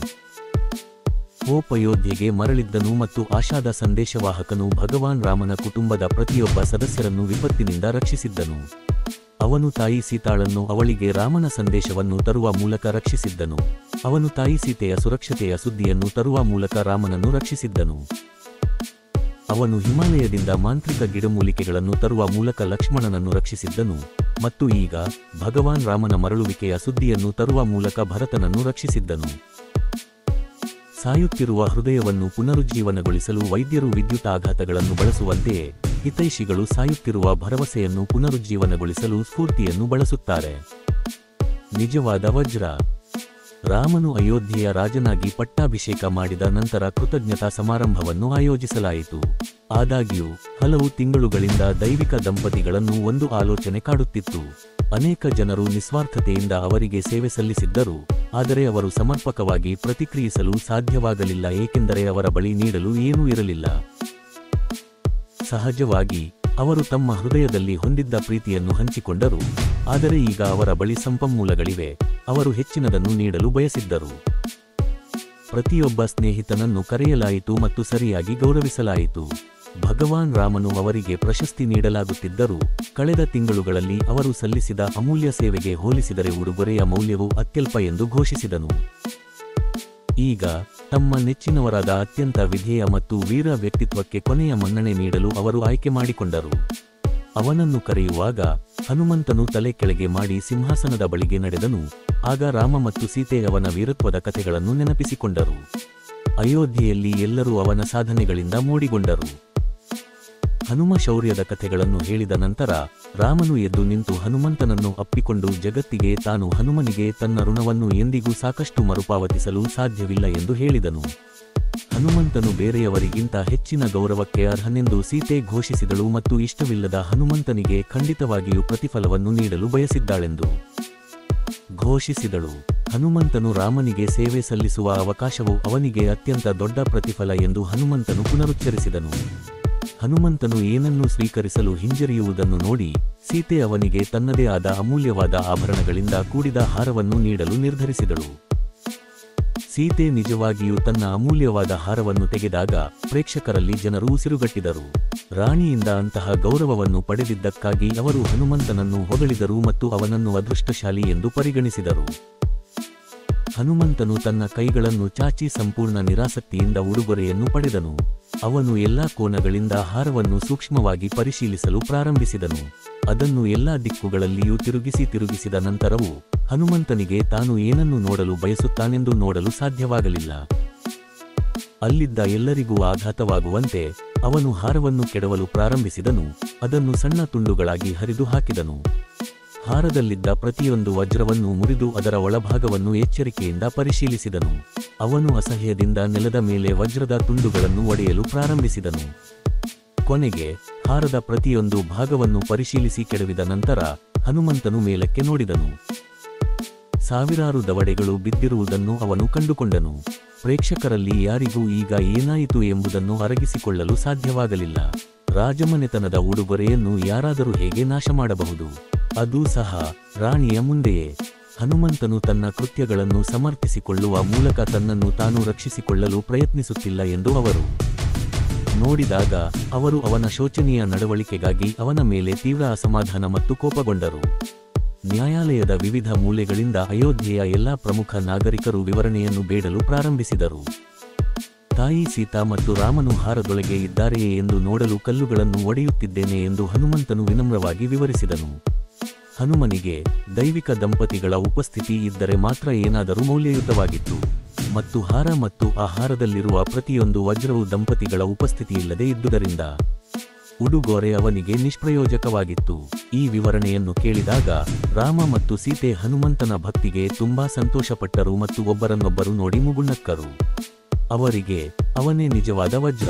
ಅಯೋಧ್ಯೆಗೆ ಮರಳಿದ್ದನು ಮತ್ತು ಆಶಾದ ಸಂದೇಶವಾಹಕನು ಭಗವಾನ್ ರಾಮನ ಕುಟುಂಬದ ಪ್ರತಿಯೊಬ್ಬ ಸದಸ್ಯರನ್ನು ವಿಪತ್ತಿನಿಂದ ರಕ್ಷಿಸಿದ್ದನು. ಅವನು ತಾಯಿ ಸೀತಾಳನ್ನು ಅವಳಿಗೆ ರಾಮನ ಸಂದೇಶವನ್ನು ತರುವ ಮೂಲಕ ರಕ್ಷಿಸಿದ್ದನು. ಅವನು ತಾಯಿ ಸೀತೆಯ ಸುರಕ್ಷತೆಯ ಸುದ್ದಿಯನ್ನು ತರುವ ಮೂಲಕ ರಾಮನನ್ನು ರಕ್ಷಿಸಿದ್ದನು. ಅವನು ಹಿಮಾಲಯದಿಂದ ಮಾಂತ್ರಿಕ ಗಿಡಮೂಲಿಕೆಗಳನ್ನು ತರುವ ಮೂಲಕ ಲಕ್ಷ್ಮಣನನ್ನು ರಕ್ಷಿಸಿದ್ದನು. ಮತ್ತು ಈಗ ಭಗವಾನ್ ರಾಮನ ಮರಳುವಿಕೆಯ ಸುದ್ದಿಯನ್ನು ತರುವ ಮೂಲಕ ಭರತನನ್ನು ರಕ್ಷಿಸಿದ್ದನು. ಸಾಯುತ್ತಿರುವ ಹೃದಯವನ್ನು ಪುನರುಜ್ಜೀವನಗೊಳಿಸಲು ವೈದ್ಯರು ವಿದ್ಯುತ್ ಆಘಾತಗಳನ್ನು ಬಳಸುವಂತೆಯೇ ಹಿತೈಷಿಗಳು ಸಾಯುತ್ತಿರುವ ಭರವಸೆಯನ್ನು ಪುನರುಜ್ಜೀವನಗೊಳಿಸಲು ಸ್ಫೂರ್ತಿಯನ್ನು ಬಳಸುತ್ತಾರೆ. ನಿಜವಾದ ವಜ್ರ. ರಾಮನು ಅಯೋಧ್ಯೆಯ ರಾಜನಾಗಿ ಪಟ್ಟಾಭಿಷೇಕ ಮಾಡಿದ ನಂತರ ಕೃತಜ್ಞತಾ ಸಮಾರಂಭವನ್ನು ಆಯೋಜಿಸಲಾಯಿತು. ಆದಾಗ್ಯೂ ಹಲವು ತಿಂಗಳುಗಳಿಂದ ದೈವಿಕ ದಂಪತಿಗಳನ್ನು ಒಂದು ಆಲೋಚನೆ ಕಾಡುತ್ತಿತ್ತು. ಅನೇಕ ಜನರು ನಿಸ್ವಾರ್ಥತೆಯಿಂದ ಅವರಿಗೆ ಸೇವೆ ಸಲ್ಲಿಸಿದ್ದರು, ಆದರೆ ಅವರು ಸಮರ್ಪಕವಾಗಿ ಪ್ರತಿಕ್ರಿಯಿಸಲು ಸಾಧ್ಯವಾಗಲಿಲ್ಲ ಏಕೆಂದರೆ ಅವರ ಬಳಿ ನೀಡಲು ಏನೂ ಇರಲಿಲ್ಲ. ಸಹಜವಾಗಿ ಅವರು ತಮ್ಮ ಹೃದಯದಲ್ಲಿ ಹೊಂದಿದ್ದ ಪ್ರೀತಿಯನ್ನು ಹಂಚಿಕೊಂಡರು, ಆದರೆ ಈಗ ಅವರ ಬಳಿ ಸಂಪನ್ಮೂಲಗಳಿವೆ. ಅವರು ಹೆಚ್ಚಿನದನ್ನು ನೀಡಲು ಬಯಸಿದ್ದರು. ಪ್ರತಿಯೊಬ್ಬ ಸ್ನೇಹಿತನನ್ನು ಕರೆಯಲಾಯಿತು ಮತ್ತು ಸರಿಯಾಗಿ ಗೌರವಿಸಲಾಯಿತು. ಭಗವಾನ್ ರಾಮನು ಅವರಿಗೆ ಪ್ರಶಸ್ತಿ ನೀಡಲಾಗುತ್ತಿದ್ದರೂ ಕಳೆದ ತಿಂಗಳುಗಳಲ್ಲಿ ಅವರು ಸಲ್ಲಿಸಿದ ಅಮೂಲ್ಯ ಸೇವೆಗೆ ಹೋಲಿಸಿದರೆ ಉಡುಗೊರೆಯ ಮೌಲ್ಯವು ಅತ್ಯಲ್ಪ ಎಂದು ಘೋಷಿಸಿದನು. ಈಗ ತಮ್ಮ ನೆಚ್ಚಿನವರಾದ ಅತ್ಯಂತ ವಿಧೇಯ ಮತ್ತು ವೀರ ವ್ಯಕ್ತಿತ್ವಕ್ಕೆ ಕೊನೆಯ ಮನ್ನಣೆ ನೀಡಲು ಅವರು ಆಯ್ಕೆ ಮಾಡಿಕೊಂಡರು. ಅವನನ್ನು ಕರೆಯುವಾಗ ಹನುಮಂತನು ತಲೆ ಕೆಳಗೆ ಮಾಡಿ ಸಿಂಹಾಸನದ ಬಳಿಗೆ ನಡೆದನು. ಆಗ ರಾಮ ಮತ್ತು ಸೀತೆ ಅವನ ವೀರತ್ವದ ಕಥೆಗಳನ್ನು ನೆನಪಿಸಿಕೊಂಡರು. ಅಯೋಧ್ಯೆಯಲ್ಲಿ ಎಲ್ಲರೂ ಅವನ ಸಾಧನೆಗಳಿಂದ ಮೋಡಿಗೊಂಡರು. ಹನುಮ ಶೌರ್ಯದ ಕಥೆಗಳನ್ನು ಹೇಳಿದ ನಂತರ ರಾಮನು ಎದ್ದು ನಿಂತು ಹನುಮಂತನನ್ನು ಅಪ್ಪಿಕೊಂಡು ಜಗತ್ತಿಗೆ ತಾನು ಹನುಮನಿಗೆ ತನ್ನ ಋಣವನ್ನು ಎಂದಿಗೂ ಸಾಕಷ್ಟು ಮರುಪಾವತಿಸಲು ಸಾಧ್ಯವಿಲ್ಲ ಎಂದು ಹೇಳಿದನು. ಹನುಮಂತನು ಬೇರೆಯವರಿಗಿಂತ ಹೆಚ್ಚಿನ ಗೌರವಕ್ಕೆ ಅರ್ಹನೆಂದು ಸೀತೆ ಘೋಷಿಸಿದಳು ಮತ್ತು ಇಷ್ಟವಿಲ್ಲದ ಹನುಮಂತನಿಗೆ ಖಂಡಿತವಾಗಿಯೂ ಪ್ರತಿಫಲವನ್ನು ನೀಡಲು ಬಯಸಿದ್ದಾಳೆಂದು ಘೋಷಿಸಿದಳು. ಹನುಮಂತನು ರಾಮನಿಗೆ ಸೇವೆ ಸಲ್ಲಿಸುವ ಅವಕಾಶವು ಅವನಿಗೆ ಅತ್ಯಂತ ದೊಡ್ಡ ಪ್ರತಿಫಲ ಎಂದು ಹನುಮಂತನು ಪುನರುಚ್ಚರಿಸಿದನು. ಹನುಮಂತನು ಏನನ್ನೂ ಸ್ವೀಕರಿಸಲು ಹಿಂಜರಿಯುವುದನ್ನು ನೋಡಿ ಸೀತೆ ಅವನಿಗೆ ತನ್ನದೇ ಆದ ಅಮೂಲ್ಯವಾದ ಆಭರಣಗಳಿಂದ ಕೂಡಿದ ಹಾರವನ್ನು ನೀಡಲು ನಿರ್ಧರಿಸಿದಳು. ಸೀತೆ ನಿಜವಾಗಿಯೂ ತನ್ನ ಅಮೂಲ್ಯವಾದ ಹಾರವನ್ನು ತೆಗೆದಾಗ ಪ್ರೇಕ್ಷಕರಲ್ಲಿ ಜನರು ಉಸಿರುಗಟ್ಟಿದರು. ರಾಣಿಯಿಂದ ಅಂತಹ ಗೌರವವನ್ನು ಪಡೆದಿದ್ದಕ್ಕಾಗಿ ಅವರು ಹನುಮಂತನನ್ನು ಹೊಗಳಿದರು ಮತ್ತು ಅವನನ್ನು ಅದೃಷ್ಟಶಾಲಿ ಎಂದು ಪರಿಗಣಿಸಿದರು. ಹನುಮಂತನು ತನ್ನ ಕೈಗಳನ್ನು ಚಾಚಿ ಸಂಪೂರ್ಣ ನಿರಾಸಕ್ತಿಯಿಂದ ಉಡುಗೊರೆಯನ್ನು ಪಡೆದನು. ಅವನು ಎಲ್ಲಾ ಕೋನಗಳಿಂದ ಹಾರವನ್ನು ಸೂಕ್ಷ್ಮವಾಗಿ ಪರಿಶೀಲಿಸಲು ಪ್ರಾರಂಭಿಸಿದನು. ಅದನ್ನು ಎಲ್ಲಾ ದಿಕ್ಕುಗಳಲ್ಲಿಯೂ ತಿರುಗಿಸಿದ ನಂತರವೂ ಹನುಮಂತನಿಗೆ ತಾನು ಏನನ್ನು ನೋಡಲು ಬಯಸುತ್ತಾನೆಂದು ನೋಡಲು ಸಾಧ್ಯವಾಗಲಿಲ್ಲ. ಅಲ್ಲಿದ್ದ ಎಲ್ಲರಿಗೂ ಆಘಾತವಾಗುವಂತೆ ಅವನು ಹಾರವನ್ನು ಕೆಡವಲು ಪ್ರಾರಂಭಿಸಿದನು. ಅದನ್ನು ಸಣ್ಣ ತುಂಡುಗಳಾಗಿ ಹರಿದು ಹಾಕಿದನು. ಹಾರದಲ್ಲಿದ್ದ ಪ್ರತಿಯೊಂದು ವಜ್ರವನ್ನು ಮುರಿದು ಅದರ ಒಳಭಾಗವನ್ನು ಎಚ್ಚರಿಕೆಯಿಂದ ಪರಿಶೀಲಿಸಿದನು. ಅವನು ಅಸಹ್ಯದಿಂದ ನೆಲದ ಮೇಲೆ ವಜ್ರದ ತುಂಡುಗಳನ್ನು ಒಡೆಯಲು ಪ್ರಾರಂಭಿಸಿದನು. ಕೊನೆಗೆ ಹಾರದ ಪ್ರತಿಯೊಂದು ಭಾಗವನ್ನು ಪರಿಶೀಲಿಸಿ ಕೆಡವಿದ ನಂತರ ಹನುಮಂತನು ಮೇಲಕ್ಕೆ ನೋಡಿದನು. ಸಾವಿರಾರು ದವಡೆಗಳು ಬಿದ್ದಿರುವುದನ್ನು ಅವನು ಕಂಡುಕೊಂಡನು. ಪ್ರೇಕ್ಷಕರಲ್ಲಿ ಯಾರಿಗೂ ಈಗ ಏನಾಯಿತು ಎಂಬುದನ್ನು ಅರಗಿಸಿಕೊಳ್ಳಲು ಸಾಧ್ಯವಾಗಲಿಲ್ಲ. ರಾಜಮನೆತನದ ಉಡುಗೊರೆಯನ್ನು ಯಾರಾದರೂ ಹೇಗೆ ನಾಶ ಮಾಡಬಹುದು? ಅದೂ ಸಹ ರಾಣಿಯ ಮುಂದೆಯೇ. ಹನುಮಂತನು ತನ್ನ ಕೃತ್ಯಗಳನ್ನು ಸಮರ್ಥಿಸಿಕೊಳ್ಳುವ ಮೂಲಕ ತನ್ನನ್ನು ತಾನು ರಕ್ಷಿಸಿಕೊಳ್ಳಲು ಪ್ರಯತ್ನಿಸುತ್ತಿಲ್ಲ ಎಂದು ಅವರು ನೋಡಿದಾಗ ಅವರು ಅವನ ಶೋಚನೀಯ ನಡವಳಿಕೆಗಾಗಿ ಅವನ ಮೇಲೆ ತೀವ್ರ ಅಸಮಾಧಾನ ಮತ್ತು ಕೋಪಗೊಂಡರು. ನ್ಯಾಯಾಲಯದ ವಿವಿಧ ಮೂಲೆಗಳಿಂದ ಅಯೋಧ್ಯೆಯ ಎಲ್ಲಾ ಪ್ರಮುಖ ನಾಗರಿಕರು ವಿವರಣೆಯನ್ನು ಬೇಡಲು ಪ್ರಾರಂಭಿಸಿದರು. ತಾಯಿ ಸೀತಾ ಮತ್ತು ರಾಮನು ಹಾರದೊಳಗೆ ಇದ್ದಾರೆಯೇ ಎಂದು ನೋಡಲು ಕಲ್ಲುಗಳನ್ನು ಒಡೆಯುತ್ತಿದ್ದೇನೆ ಎಂದು ಹನುಮಂತನು ವಿನಮ್ರವಾಗಿ ವಿವರಿಸಿದನು. ಹನುಮನಿಗೆ ದೈವಿಕ ದಂಪತಿಗಳ ಉಪಸ್ಥಿತಿ ಇದ್ದರೆ ಮಾತ್ರ ಏನಾದರೂ ಮೌಲ್ಯಯುತವಾಗಿತ್ತು, ಮತ್ತು ಹಾರ ಮತ್ತು ಆ ಹಾರದಲ್ಲಿರುವ ಪ್ರತಿಯೊಂದು ವಜ್ರವು ದಂಪತಿಗಳ ಉಪಸ್ಥಿತಿಯಿಲ್ಲದೆ ಇದ್ದುದರಿಂದ ಉಡುಗೊರೆ ಅವನಿಗೆ ನಿಷ್ಪ್ರಯೋಜಕವಾಗಿತ್ತು. ಈ ವಿವರಣೆಯನ್ನು ಕೇಳಿದಾಗ ರಾಮ ಮತ್ತು ಸೀತೆ ಹನುಮಂತನ ಭಕ್ತಿಗೆ ತುಂಬಾ ಸಂತೋಷಪಟ್ಟರು ಮತ್ತು ಒಬ್ಬರನ್ನೊಬ್ಬರು ನೋಡಿ ಮುಗುಳ್ನಕ್ಕರು. ಅವರಿಗೆ ಅವನೇ ನಿಜವಾದ ವಜ್ರ.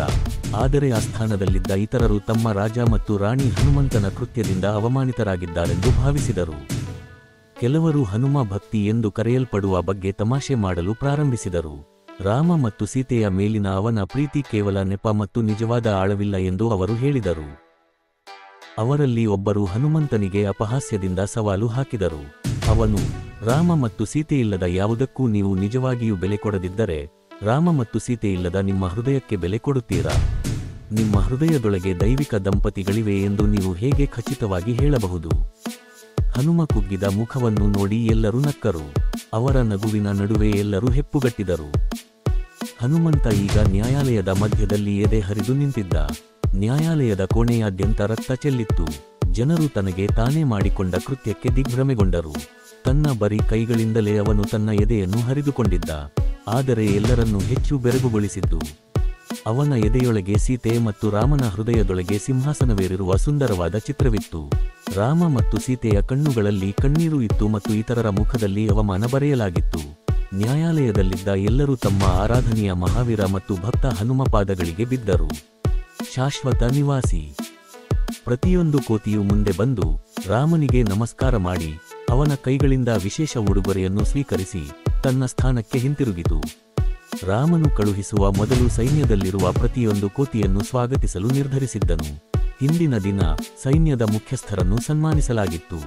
ಆದರೆ ಆ ಸ್ಥಾನದಲ್ಲಿದ್ದ ಇತರರು ತಮ್ಮ ರಾಜ ಮತ್ತು ರಾಣಿ ಹನುಮಂತನ ಕೃತ್ಯದಿಂದ ಅವಮಾನಿತರಾಗಿದ್ದಾರೆಂದು ಭಾವಿಸಿದರು. ಕೆಲವರು ಹನುಮ ಭಕ್ತಿ ಎಂದು ಕರೆಯಲ್ಪಡುವ ಬಗ್ಗೆ ತಮಾಷೆ ಮಾಡಲು ಪ್ರಾರಂಭಿಸಿದರು. ರಾಮ ಮತ್ತು ಸೀತೆಯ ಮೇಲಿನ ಅವನ ಪ್ರೀತಿ ಕೇವಲ ನೆಪ ಮತ್ತು ನಿಜವಾದ ಆಳವಿಲ್ಲ ಎಂದು ಅವರು ಹೇಳಿದರು. ಅವರಲ್ಲಿ ಒಬ್ಬರು ಹನುಮಂತನಿಗೆ ಅಪಹಾಸ್ಯದಿಂದ ಸವಾಲು ಹಾಕಿದರು. ಅವನು, ರಾಮ ಮತ್ತು ಸೀತೆಯಿಲ್ಲದ ಯಾವುದಕ್ಕೂ ನೀವು ನಿಜವಾಗಿಯೂ ಬೆಲೆ ಕೊಡದಿದ್ದರೆ ರಾಮ ಮತ್ತು ಸೀತೆಯಿಲ್ಲದ ನಿಮ್ಮ ಹೃದಯಕ್ಕೆ ಬೆಲೆ ಕೊಡುತ್ತೀರಾ? ನಿಮ್ಮ ಹೃದಯದೊಳಗೆ ದೈವಿಕ ದಂಪತಿಗಳಿವೆ ಎಂದು ನೀವು ಹೇಗೆ ಖಚಿತವಾಗಿ ಹೇಳಬಹುದು? ಹನುಮ ಕುಗ್ಗಿದ ಮುಖವನ್ನು ನೋಡಿ ಎಲ್ಲರೂ ನಕ್ಕರು. ಅವರ ನಗುವಿನ ನಡುವೆ ಎಲ್ಲರೂ ಹೆಪ್ಪುಗಟ್ಟಿದರು. ಹನುಮಂತ ಈಗ ನ್ಯಾಯಾಲಯದ ಮಧ್ಯದಲ್ಲಿ ಎದೆ ಹರಿದು ನಿಂತಿದ್ದ. ನ್ಯಾಯಾಲಯದ ಕೋಣೆಯಾದ್ಯಂತ ರಕ್ತ ಚೆಲ್ಲಿತ್ತು. ಜನರು ತನಗೆ ತಾನೇ ಮಾಡಿಕೊಂಡ ಕೃತ್ಯಕ್ಕೆ ದಿಗ್ಭ್ರಮೆಗೊಂಡರು. ತನ್ನ ಬರೀ ಕೈಗಳಿಂದಲೇ ಅವನು ತನ್ನ ಎದೆಯನ್ನು ಹರಿದುಕೊಂಡಿದ್ದ. ಆದರೆ ಎಲ್ಲರನ್ನೂ ಹೆಚ್ಚು ಬೆರಗುಗೊಳಿಸಿದ್ದು ಅವನ ಎದೆಯೊಳಗೆ ಸೀತೆ ಮತ್ತು ರಾಮನ ಹೃದಯದೊಳಗೆ ಸಿಂಹಾಸನವೇರಿರುವ ಸುಂದರವಾದ ಚಿತ್ರವಿತ್ತು. ರಾಮ ಮತ್ತು ಸೀತೆಯ ಕಣ್ಣುಗಳಲ್ಲಿ ಕಣ್ಣೀರು ಇತ್ತು ಮತ್ತು ಇತರರ ಮುಖದಲ್ಲಿ ಅವಮಾನ ಬರೆಯಲಾಗಿತ್ತು. ನ್ಯಾಯಾಲಯದಲ್ಲಿದ್ದ ಎಲ್ಲರೂ ತಮ್ಮ ಆರಾಧನೆಯ ಮಹಾವೀರ ಮತ್ತು ಭಕ್ತ ಹನುಮ ಪಾದಗಳಿಗೆ ಬಿದ್ದರು. ಶಾಶ್ವತ ನಿವಾಸಿ. ಪ್ರತಿಯೊಂದು ಕೋತಿಯು ಮುಂದೆ ಬಂದು ರಾಮನಿಗೆ ನಮಸ್ಕಾರ ಮಾಡಿ ಅವನ ಕೈಗಳಿಂದ ವಿಶೇಷ ಉಡುಗೊರೆಯನ್ನು ಸ್ವೀಕರಿಸಿ ತನ್ನ ಸ್ಥಾನಕ್ಕೆ ಹಿಂತಿರುಗಿತು. ರಾಮನು ಕಳುಹಿಸುವ ಮೊದಲು ಸೈನ್ಯದಲ್ಲಿರುವ ಪ್ರತಿಯೊಂದು ಕೋತಿಯನ್ನು ಸ್ವಾಗತಿಸಲು ನಿರ್ಧರಿಸಿದ್ದನು. ಹಿಂದಿನ ದಿನ ಸೈನ್ಯದ ಮುಖ್ಯಸ್ಥರನ್ನು ಸನ್ಮಾನಿಸಲಾಗಿತ್ತು.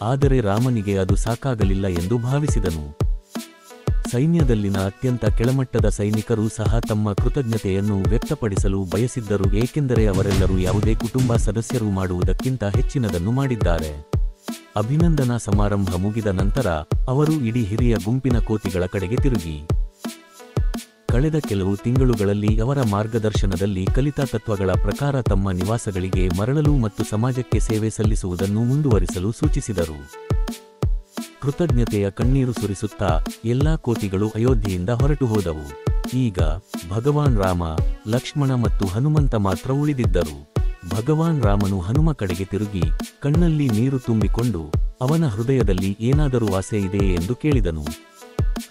ಆದರೆ ರಾಮನಿಗೆ ಅದು ಸಾಕಾಗಲಿಲ್ಲ ಎಂದು ಭಾವಿಸಿದನು. ಸೈನ್ಯದಲ್ಲಿನ ಅತ್ಯಂತ ಕೆಳಮಟ್ಟದ ಸೈನಿಕರೂ ಸಹ ತಮ್ಮ ಕೃತಜ್ಞತೆಯನ್ನು ವ್ಯಕ್ತಪಡಿಸಲು ಬಯಸಿದ್ದರು, ಏಕೆಂದರೆ ಅವರೆಲ್ಲರೂ ಯಾವುದೇ ಕುಟುಂಬ ಸದಸ್ಯರು ಮಾಡುವುದಕ್ಕಿಂತ ಹೆಚ್ಚಿನದನ್ನು ಮಾಡಿದ್ದಾರೆ. ಅಭಿನಂದನಾ ಸಮಾರಂಭ ಮುಗಿದ ನಂತರ ಅವರು ಇಡೀ ಹಿರಿಯ ಗುಂಪಿನ ಕೋತಿಗಳ ಕಡೆಗೆ ತಿರುಗಿ, ಕಳೆದ ಕೆಲವು ತಿಂಗಳುಗಳಲ್ಲಿ ಅವರ ಮಾರ್ಗದರ್ಶನದಲ್ಲಿ ಕಲಿತ ತತ್ವಗಳ ಪ್ರಕಾರ ತಮ್ಮ ನಿವಾಸಗಳಿಗೆ ಮರಳಲು ಮತ್ತು ಸಮಾಜಕ್ಕೆ ಸೇವೆ ಸಲ್ಲಿಸುವುದನ್ನು ಮುಂದುವರಿಸಲು ಸೂಚಿಸಿದರು. ಕೃತಜ್ಞತೆಯ ಕಣ್ಣೀರು ಸುರಿಸುತ್ತಾ ಎಲ್ಲಾ ಕೋತಿಗಳು ಅಯೋಧ್ಯೆಯಿಂದ ಹೊರಟು ಹೋದವು. ಈಗ ಭಗವಾನ್ ರಾಮ, ಲಕ್ಷ್ಮಣ ಮತ್ತು ಹನುಮಂತ ಮಾತ್ರ ಉಳಿದಿದ್ದರು. ಭಗವಾನ್ ರಾಮನು ಹನುಮ ಕಡೆಗೆ ತಿರುಗಿ ಕಣ್ಣಲ್ಲಿ ನೀರು ತುಂಬಿಕೊಂಡು ಅವನ ಹೃದಯದಲ್ಲಿ ಏನಾದರೂ ಆಸೆ ಇದೆಯೇ ಎಂದು ಕೇಳಿದನು.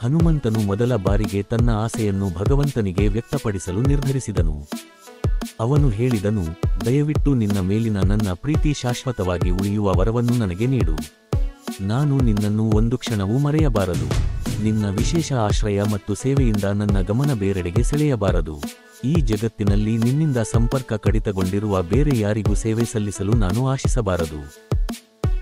ಹನುಮಂತನು ಮೊದಲ ಬಾರಿಗೆ ತನ್ನ ಆಸೆಯನ್ನು ಭಗವಂತನಿಗೆ ವ್ಯಕ್ತಪಡಿಸಲು ನಿರ್ಧರಿಸಿದನು. ಅವನು ಹೇಳಿದನು, ದಯವಿಟ್ಟು ನಿನ್ನ ಮೇಲಿನ ನನ್ನ ಪ್ರೀತಿ ಶಾಶ್ವತವಾಗಿ ಉಳಿಯುವ ವರವನ್ನು ನನಗೆ ನೀಡು. ನಾನು ನಿನ್ನನ್ನು ಒಂದು ಕ್ಷಣವೂ ಮರೆಯಬಾರದು. ನಿನ್ನ ವಿಶೇಷ ಆಶ್ರಯ ಮತ್ತು ಸೇವೆಯಿಂದ ನನ್ನ ಗಮನ ಬೇರೆಡೆಗೆ ಸೆಳೆಯಬಾರದು. ಈ ಜಗತ್ತಿನಲ್ಲಿ ನಿನ್ನಿಂದ ಸಂಪರ್ಕ ಕಡಿತಗೊಂಡಿರುವ ಬೇರೆ ಯಾರಿಗೂ ಸೇವೆ ಸಲ್ಲಿಸಲು ನಾನು ಆಶಿಸಬಾರದು.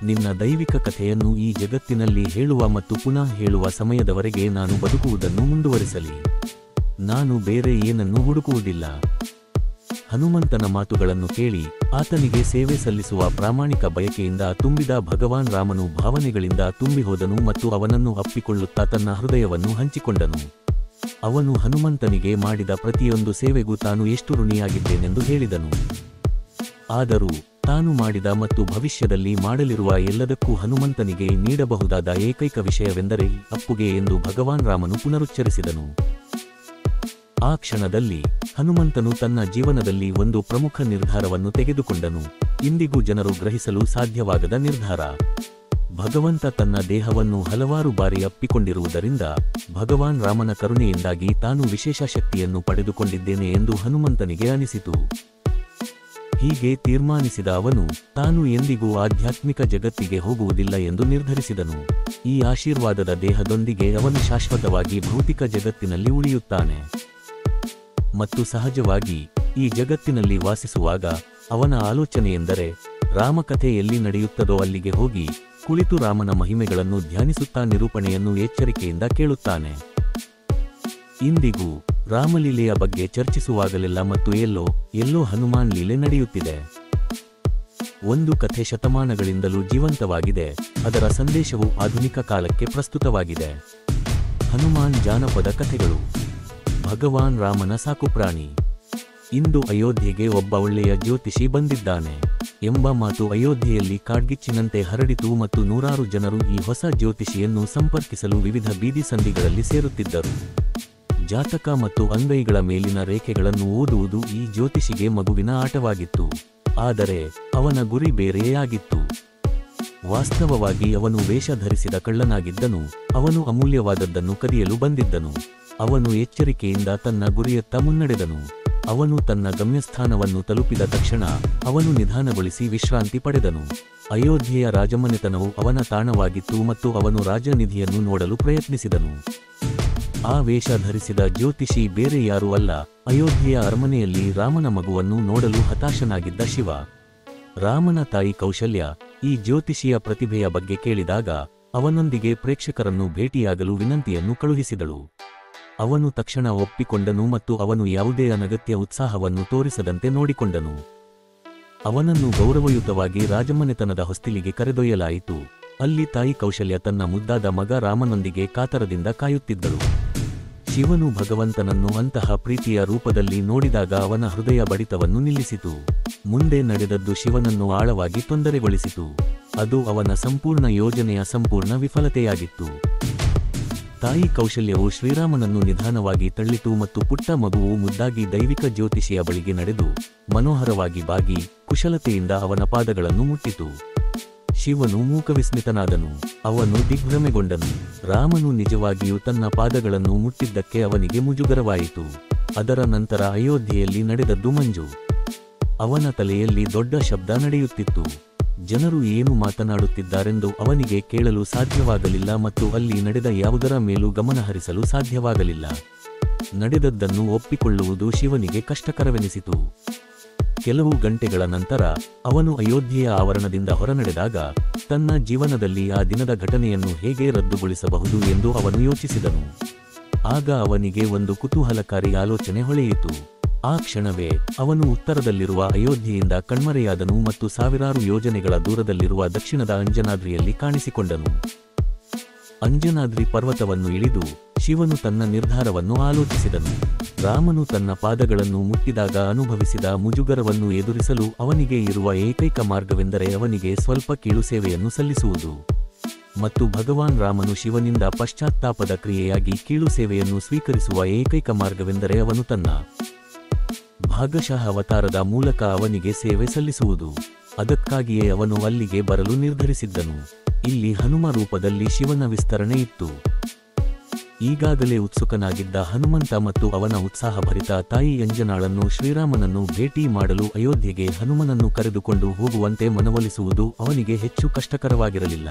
ನಿನ್ನ ದೈವಿಕ ಕಥೆಯನ್ನು ಈ ಜಗತ್ತಿನಲ್ಲಿ ಹೇಳುವ ಮತ್ತು ಪುನಃ ಹೇಳುವ ಸಮಯದವರೆಗೆ ನಾನು ಬದುಕುವುದನ್ನು ಮುಂದುವರಿಸಲಿ. ನಾನು ಬೇರೆ ಏನನ್ನೂ ಹುಡುಕುವುದಿಲ್ಲ. ಹನುಮಂತನ ಮಾತುಗಳನ್ನು ಕೇಳಿ ಆತನಿಗೆ ಸೇವೆ ಸಲ್ಲಿಸುವ ಪ್ರಾಮಾಣಿಕ ಬಯಕೆಯಿಂದ ತುಂಬಿದ ಭಗವಾನ್ ರಾಮನು ಭಾವನೆಗಳಿಂದ ತುಂಬಿ ಹೋದನು ಮತ್ತು ಅವನನ್ನು ಅಪ್ಪಿಕೊಳ್ಳುತ್ತಾ ತನ್ನ ಹೃದಯವನ್ನು ಹಂಚಿಕೊಂಡನು. ಅವನು ಹನುಮಂತನಿಗೆ ಮಾಡಿದ ಪ್ರತಿಯೊಂದು ಸೇವೆಗೂ ತಾನು ಎಷ್ಟು ಋಣಿಯಾಗಿದ್ದೇನೆಂದು ಹೇಳಿದನು. ಆದರೂ ತಾನು ಮಾಡಿದ ಮತ್ತು ಭವಿಷ್ಯದಲ್ಲಿ ಮಾಡಲಿರುವ ಎಲ್ಲದಕ್ಕೂ ಹನುಮಂತನಿಗೆ ನೀಡಬಹುದಾದ ಏಕೈಕ ವಿಷಯವೆಂದರೆ ಅಪ್ಪುಗೆ ಎಂದು ಭಗವಾನ್ ರಾಮನು ಪುನರುಚ್ಚರಿಸಿದನು. ಆ ಕ್ಷಣದಲ್ಲಿ ಹನುಮಂತನು ತನ್ನ ಜೀವನದಲ್ಲಿ ಒಂದು ಪ್ರಮುಖ ನಿರ್ಧಾರವನ್ನು ತೆಗೆದುಕೊಂಡನು, ಇಂದಿಗೂ ಜನರು ಗ್ರಹಿಸಲು ಸಾಧ್ಯವಾಗದ ನಿರ್ಧಾರ. ಭಗವಂತ ತನ್ನ ದೇಹವನ್ನು ಹಲವಾರು ಬಾರಿ ಅಪ್ಪಿಕೊಂಡಿರುವುದರಿಂದ ಭಗವಾನ್ ರಾಮನ ಕರುಣೆಯಿಂದಾಗಿ ತಾನು ವಿಶೇಷ ಶಕ್ತಿಯನ್ನು ಪಡೆದುಕೊಂಡಿದ್ದೇನೆ ಎಂದು ಹನುಮಂತನಿಗೆ ಅನಿಸಿತು. ಹೀಗೆ ತೀರ್ಮಾನಿಸಿದ ಅವನು ತಾನು ಎಂದಿಗೂ ಆಧ್ಯಾತ್ಮಿಕ ಜಗತ್ತಿಗೆ ಹೋಗುವುದಿಲ್ಲ ಎಂದು ನಿರ್ಧರಿಸಿದನು. ಈ ಆಶೀರ್ವಾದದ ದೇಹದೊಂದಿಗೆ ಅವನು ಶಾಶ್ವತವಾಗಿ ಭೌತಿಕ ಜಗತ್ತಿನಲ್ಲಿ ಉಳಿಯುತ್ತಾನೆ. ಮತ್ತು ಸಹಜವಾಗಿ ಈ ಜಗತ್ತಿನಲ್ಲಿ ವಾಸಿಸುವಾಗ ಅವನ ಆಲೋಚನೆಯೆಂದರೆ ರಾಮಕಥೆ ಎಲ್ಲಿ ನಡೆಯುತ್ತದೋ ಅಲ್ಲಿಗೆ ಹೋಗಿ ಕುಳಿತು ರಾಮನ ಮಹಿಮೆಗಳನ್ನು ಧ್ಯಾನಿಸುತ್ತಾ ನಿರೂಪಣೆಯನ್ನು ಎಚ್ಚರಿಕೆಯಿಂದ ಕೇಳುತ್ತಾನೆ. ಇಂದಿಗೂ ರಾಮಲೀಲೆಯ ಬಗ್ಗೆ ಚರ್ಚಿಸುವಾಗಲೆಲ್ಲ ಮತ್ತು ಎಲ್ಲೋ ಹನುಮಾನ್ ಲೀಲೆ ನಡೆಯುತ್ತಿದೆ. ಒಂದು ಕಥೆ ಶತಮಾನಗಳಿಂದಲೂ ಜೀವಂತವಾಗಿದೆ, ಅದರ ಸಂದೇಶವು ಆಧುನಿಕ ಕಾಲಕ್ಕೆ ಪ್ರಸ್ತುತವಾಗಿದೆ. ಹನುಮಾನ್ ಜಾನಪದ ಕಥೆಗಳು. ಭಗವಾನ್ ರಾಮನ ಸಾಕುಪ್ರಾಣಿ. ಇಂದು ಅಯೋಧ್ಯೆಗೆ ಒಬ್ಬ ಒಳ್ಳೆಯ ಜ್ಯೋತಿಷಿ ಬಂದಿದ್ದಾನೆ ಎಂಬ ಮಾತು ಅಯೋಧ್ಯೆಯಲ್ಲಿ ಕಾಡ್ಗಿಚ್ಚಿನಂತೆ ಹರಡಿತು ಮತ್ತು ನೂರಾರು ಜನರು ಈ ಹೊಸ ಜ್ಯೋತಿಷಿಯನ್ನು ಸಂಪರ್ಕಿಸಲು ವಿವಿಧ ಬೀದಿ ಸಂದಿಗಳಲ್ಲಿ ಸೇರುತ್ತಿದ್ದರು. ಜಾತಕ ಮತ್ತು ಅಂಗೈಗಳ ಮೇಲಿನ ರೇಖೆಗಳನ್ನು ಓದುವುದು ಈ ಜ್ಯೋತಿಷಿಗೆ ಮಗುವಿನ ಆಟವಾಗಿತ್ತು. ಆದರೆ ಅವನ ಗುರಿ ಬೇರೆಯಾಗಿತ್ತು. ವಾಸ್ತವವಾಗಿ ಅವನು ವೇಷ ಧರಿಸಿದ ಕಳ್ಳನಾಗಿದ್ದನು. ಅವನು ಅಮೂಲ್ಯವಾದದ್ದನ್ನು ಕದಿಯಲು ಬಂದಿದ್ದನು. ಅವನು ಎಚ್ಚರಿಕೆಯಿಂದ ತನ್ನ ಗುರಿಯತ್ತ ಮುನ್ನಡೆದನು. ಅವನು ತನ್ನ ಗಮ್ಯಸ್ಥಾನವನ್ನು ತಲುಪಿದ ತಕ್ಷಣ ಅವನು ನಿಧಾನಗೊಳಿಸಿ ವಿಶ್ರಾಂತಿ ಪಡೆದನು. ಅಯೋಧ್ಯೆಯ ರಾಜಮನೆತನವು ಅವನ ತಾಣವಾಗಿತ್ತು ಮತ್ತು ಅವನು ರಾಜನಿಧಿಯನ್ನು ನೋಡಲು ಪ್ರಯತ್ನಿಸಿದನು. ಆ ವೇಷ ಧರಿಸಿದ ಜ್ಯೋತಿಷಿ ಬೇರೆ ಯಾರೂ ಅಲ್ಲ, ಅಯೋಧ್ಯೆಯ ಅರಮನೆಯಲ್ಲಿ ರಾಮನ ಮಗುವನ್ನು ನೋಡಲು ಹತಾಶನಾಗಿದ್ದ ಶಿವ. ರಾಮನ ತಾಯಿ ಕೌಶಲ್ಯ ಈ ಜ್ಯೋತಿಷಿಯ ಪ್ರತಿಭೆಯ ಬಗ್ಗೆ ಕೇಳಿದಾಗ ಅವನೊಂದಿಗೆ ಪ್ರೇಕ್ಷಕರನ್ನು ಭೇಟಿಯಾಗಲು ವಿನಂತಿಯನ್ನು ಕಳುಹಿಸಿದಳು. ಅವನು ತಕ್ಷಣ ಒಪ್ಪಿಕೊಂಡನು ಮತ್ತು ಅವನು ಯಾವುದೇ ಅನಗತ್ಯ ಉತ್ಸಾಹವನ್ನು ತೋರಿಸದಂತೆ ನೋಡಿಕೊಂಡನು. ಅವನನ್ನು ಗೌರವಯುತವಾಗಿ ರಾಜಮನೆತನದ ಹೊಸ್ತಿಲಿಗೆ ಕರೆದೊಯ್ಯಲಾಯಿತು. ಅಲ್ಲಿ ತಾಯಿ ಕೌಶಲ್ಯ ತನ್ನ ಮುದ್ದಾದ ಮಗ ರಾಮನೊಂದಿಗೆ ಕಾತರದಿಂದ ಕಾಯುತ್ತಿದ್ದಳು. ಶಿವನು ಭಗವಂತನನ್ನು ಅಂತಹ ಪ್ರೀತಿಯ ರೂಪದಲ್ಲಿ ನೋಡಿದಾಗ ಅವನ ಹೃದಯ ಬಡಿತವನ್ನು ನಿಲ್ಲಿಸಿತು. ಮುಂದೆ ನಡೆದದ್ದು ಶಿವನನ್ನು ಆಳವಾಗಿ ತೊಂದರೆಗೊಳಿಸಿತು. ಅದು ಅವನ ಸಂಪೂರ್ಣ ಯೋಜನೆಯ ಸಂಪೂರ್ಣ ವಿಫಲತೆಯಾಗಿತ್ತು. ತಾಯಿ ಕೌಶಲ್ಯವು ಶ್ರೀರಾಮನನ್ನು ನಿಧಾನವಾಗಿ ತಳ್ಳಿತು ಮತ್ತು ಪುಟ್ಟ ಮಗುವು ಮುದ್ದಾಗಿ ದೈವಿಕ ಜ್ಯೋತಿಷಿಯ ಬಳಿಗೆ ನಡೆದು ಮನೋಹರವಾಗಿ ಬಾಗಿ ಕುಶಲತೆಯಿಂದ ಅವನ ಪಾದಗಳನ್ನು ಮುಟ್ಟಿತು. ಶಿವನು ಮೂಕವಿಸ್ಮಿತನಾದನು. ಅವನು ದಿಗ್ಭ್ರಮೆಗೊಂಡನು. ರಾಮನು ನಿಜವಾಗಿಯೂ ತನ್ನ ಪಾದಗಳನ್ನು ಮುಟ್ಟಿದ್ದಕ್ಕೆ ಅವನಿಗೆ ಮುಜುಗರವಾಯಿತು. ಅದರ ನಂತರ ಅಯೋಧ್ಯೆಯಲ್ಲಿ ನಡೆದದ್ದು ಮಂಜು. ಅವನ ತಲೆಯಲ್ಲಿ ದೊಡ್ಡ ಶಬ್ದ ನಡೆಯುತ್ತಿತ್ತು. ಜನರು ಏನು ಮಾತನಾಡುತ್ತಿದ್ದಾರೆಂದು ಅವನಿಗೆ ಕೇಳಲು ಸಾಧ್ಯವಾಗಲಿಲ್ಲ ಮತ್ತು ಅಲ್ಲಿ ನಡೆದ ಯಾವುದರ ಮೇಲೂ ಗಮನಹರಿಸಲು ಸಾಧ್ಯವಾಗಲಿಲ್ಲ. ನಡೆದದ್ದನ್ನು ಒಪ್ಪಿಕೊಳ್ಳುವುದು ಶಿವನಿಗೆ ಕಷ್ಟಕರವೆನಿಸಿತು. ಕೆಲವು ಗಂಟೆಗಳ ನಂತರ ಅವನು ಅಯೋಧ್ಯೆಯ ಆವರಣದಿಂದ ಹೊರನಡೆದಾಗ ತನ್ನ ಜೀವನದಲ್ಲಿ ಆ ದಿನದ ಘಟನೆಯನ್ನು ಹೇಗೆ ರದ್ದುಗೊಳಿಸಬಹುದು ಎಂದು ಅವನು ಯೋಚಿಸಿದನು. ಆಗ ಅವನಿಗೆ ಒಂದು ಕುತೂಹಲಕಾರಿ ಆಲೋಚನೆ ಹೊಳೆಯಿತು. ಆ ಕ್ಷಣವೇ ಅವನು ಉತ್ತರದಲ್ಲಿರುವ ಅಯೋಧ್ಯೆಯಿಂದ ಕಣ್ಮರೆಯಾದನು ಮತ್ತು ಸಾವಿರಾರು ಯೋಜನೆಗಳ ದೂರದಲ್ಲಿರುವ ದಕ್ಷಿಣದ ಅಂಜನಾದ್ರಿಯಲ್ಲಿ ಕಾಣಿಸಿಕೊಂಡನು. ಅಂಜನಾದ್ರಿ ಪರ್ವತವನ್ನು ಇಳಿದು ಶಿವನು ತನ್ನ ನಿರ್ಧಾರವನ್ನು ಆಲೋಚಿಸಿದನು. ರಾಮನು ತನ್ನ ಪಾದಗಳನ್ನು ಮುಟ್ಟಿದಾಗ ಅನುಭವಿಸಿದ ಮುಜುಗರವನ್ನು ಎದುರಿಸಲು ಅವನಿಗೆ ಇರುವ ಏಕೈಕ ಮಾರ್ಗವೆಂದರೆ ಅವನಿಗೆ ಸ್ವಲ್ಪ ಕೀಳು ಸೇವೆಯನ್ನು ಸಲ್ಲಿಸುವುದು. ಮತ್ತು ಭಗವಾನ್ ರಾಮನು ಶಿವನಿಂದ ಪಶ್ಚಾತ್ತಾಪದ ಕ್ರಿಯೆಯಾಗಿ ಕೀಳು ಸೇವೆಯನ್ನು ಸ್ವೀಕರಿಸುವ ಏಕೈಕ ಮಾರ್ಗವೆಂದರೆ ಅವನು ತನ್ನ ಭಾಗಶಃ ಅವತಾರದ ಮೂಲಕ ಅವನಿಗೆ ಸೇವೆ ಸಲ್ಲಿಸುವುದು. ಅದಕ್ಕಾಗಿಯೇ ಅವನು ಅಲ್ಲಿಗೆ ಬರಲು ನಿರ್ಧರಿಸಿದ್ದನು. ಇಲ್ಲಿ ಹನುಮ ರೂಪದಲ್ಲಿ ಶಿವನ ವಿಸ್ತರಣೆ ಇತ್ತು. ಈಗಾಗಲೇ ಉತ್ಸುಕನಾಗಿದ್ದ ಹನುಮಂತ ಮತ್ತು ಅವನ ಉತ್ಸಾಹಭರಿತ ತಾಯಿ ಅಂಜನಾಳನ್ನು ಶ್ರೀರಾಮನನ್ನು ಭೇಟಿ ಮಾಡಲು ಅಯೋಧ್ಯೆಗೆ ಹನುಮನನ್ನು ಕರೆದುಕೊಂಡು ಹೋಗುವಂತೆ ಮನವೊಲಿಸುವುದು ಅವನಿಗೆ ಹೆಚ್ಚು ಕಷ್ಟಕರವಾಗಿರಲಿಲ್ಲ.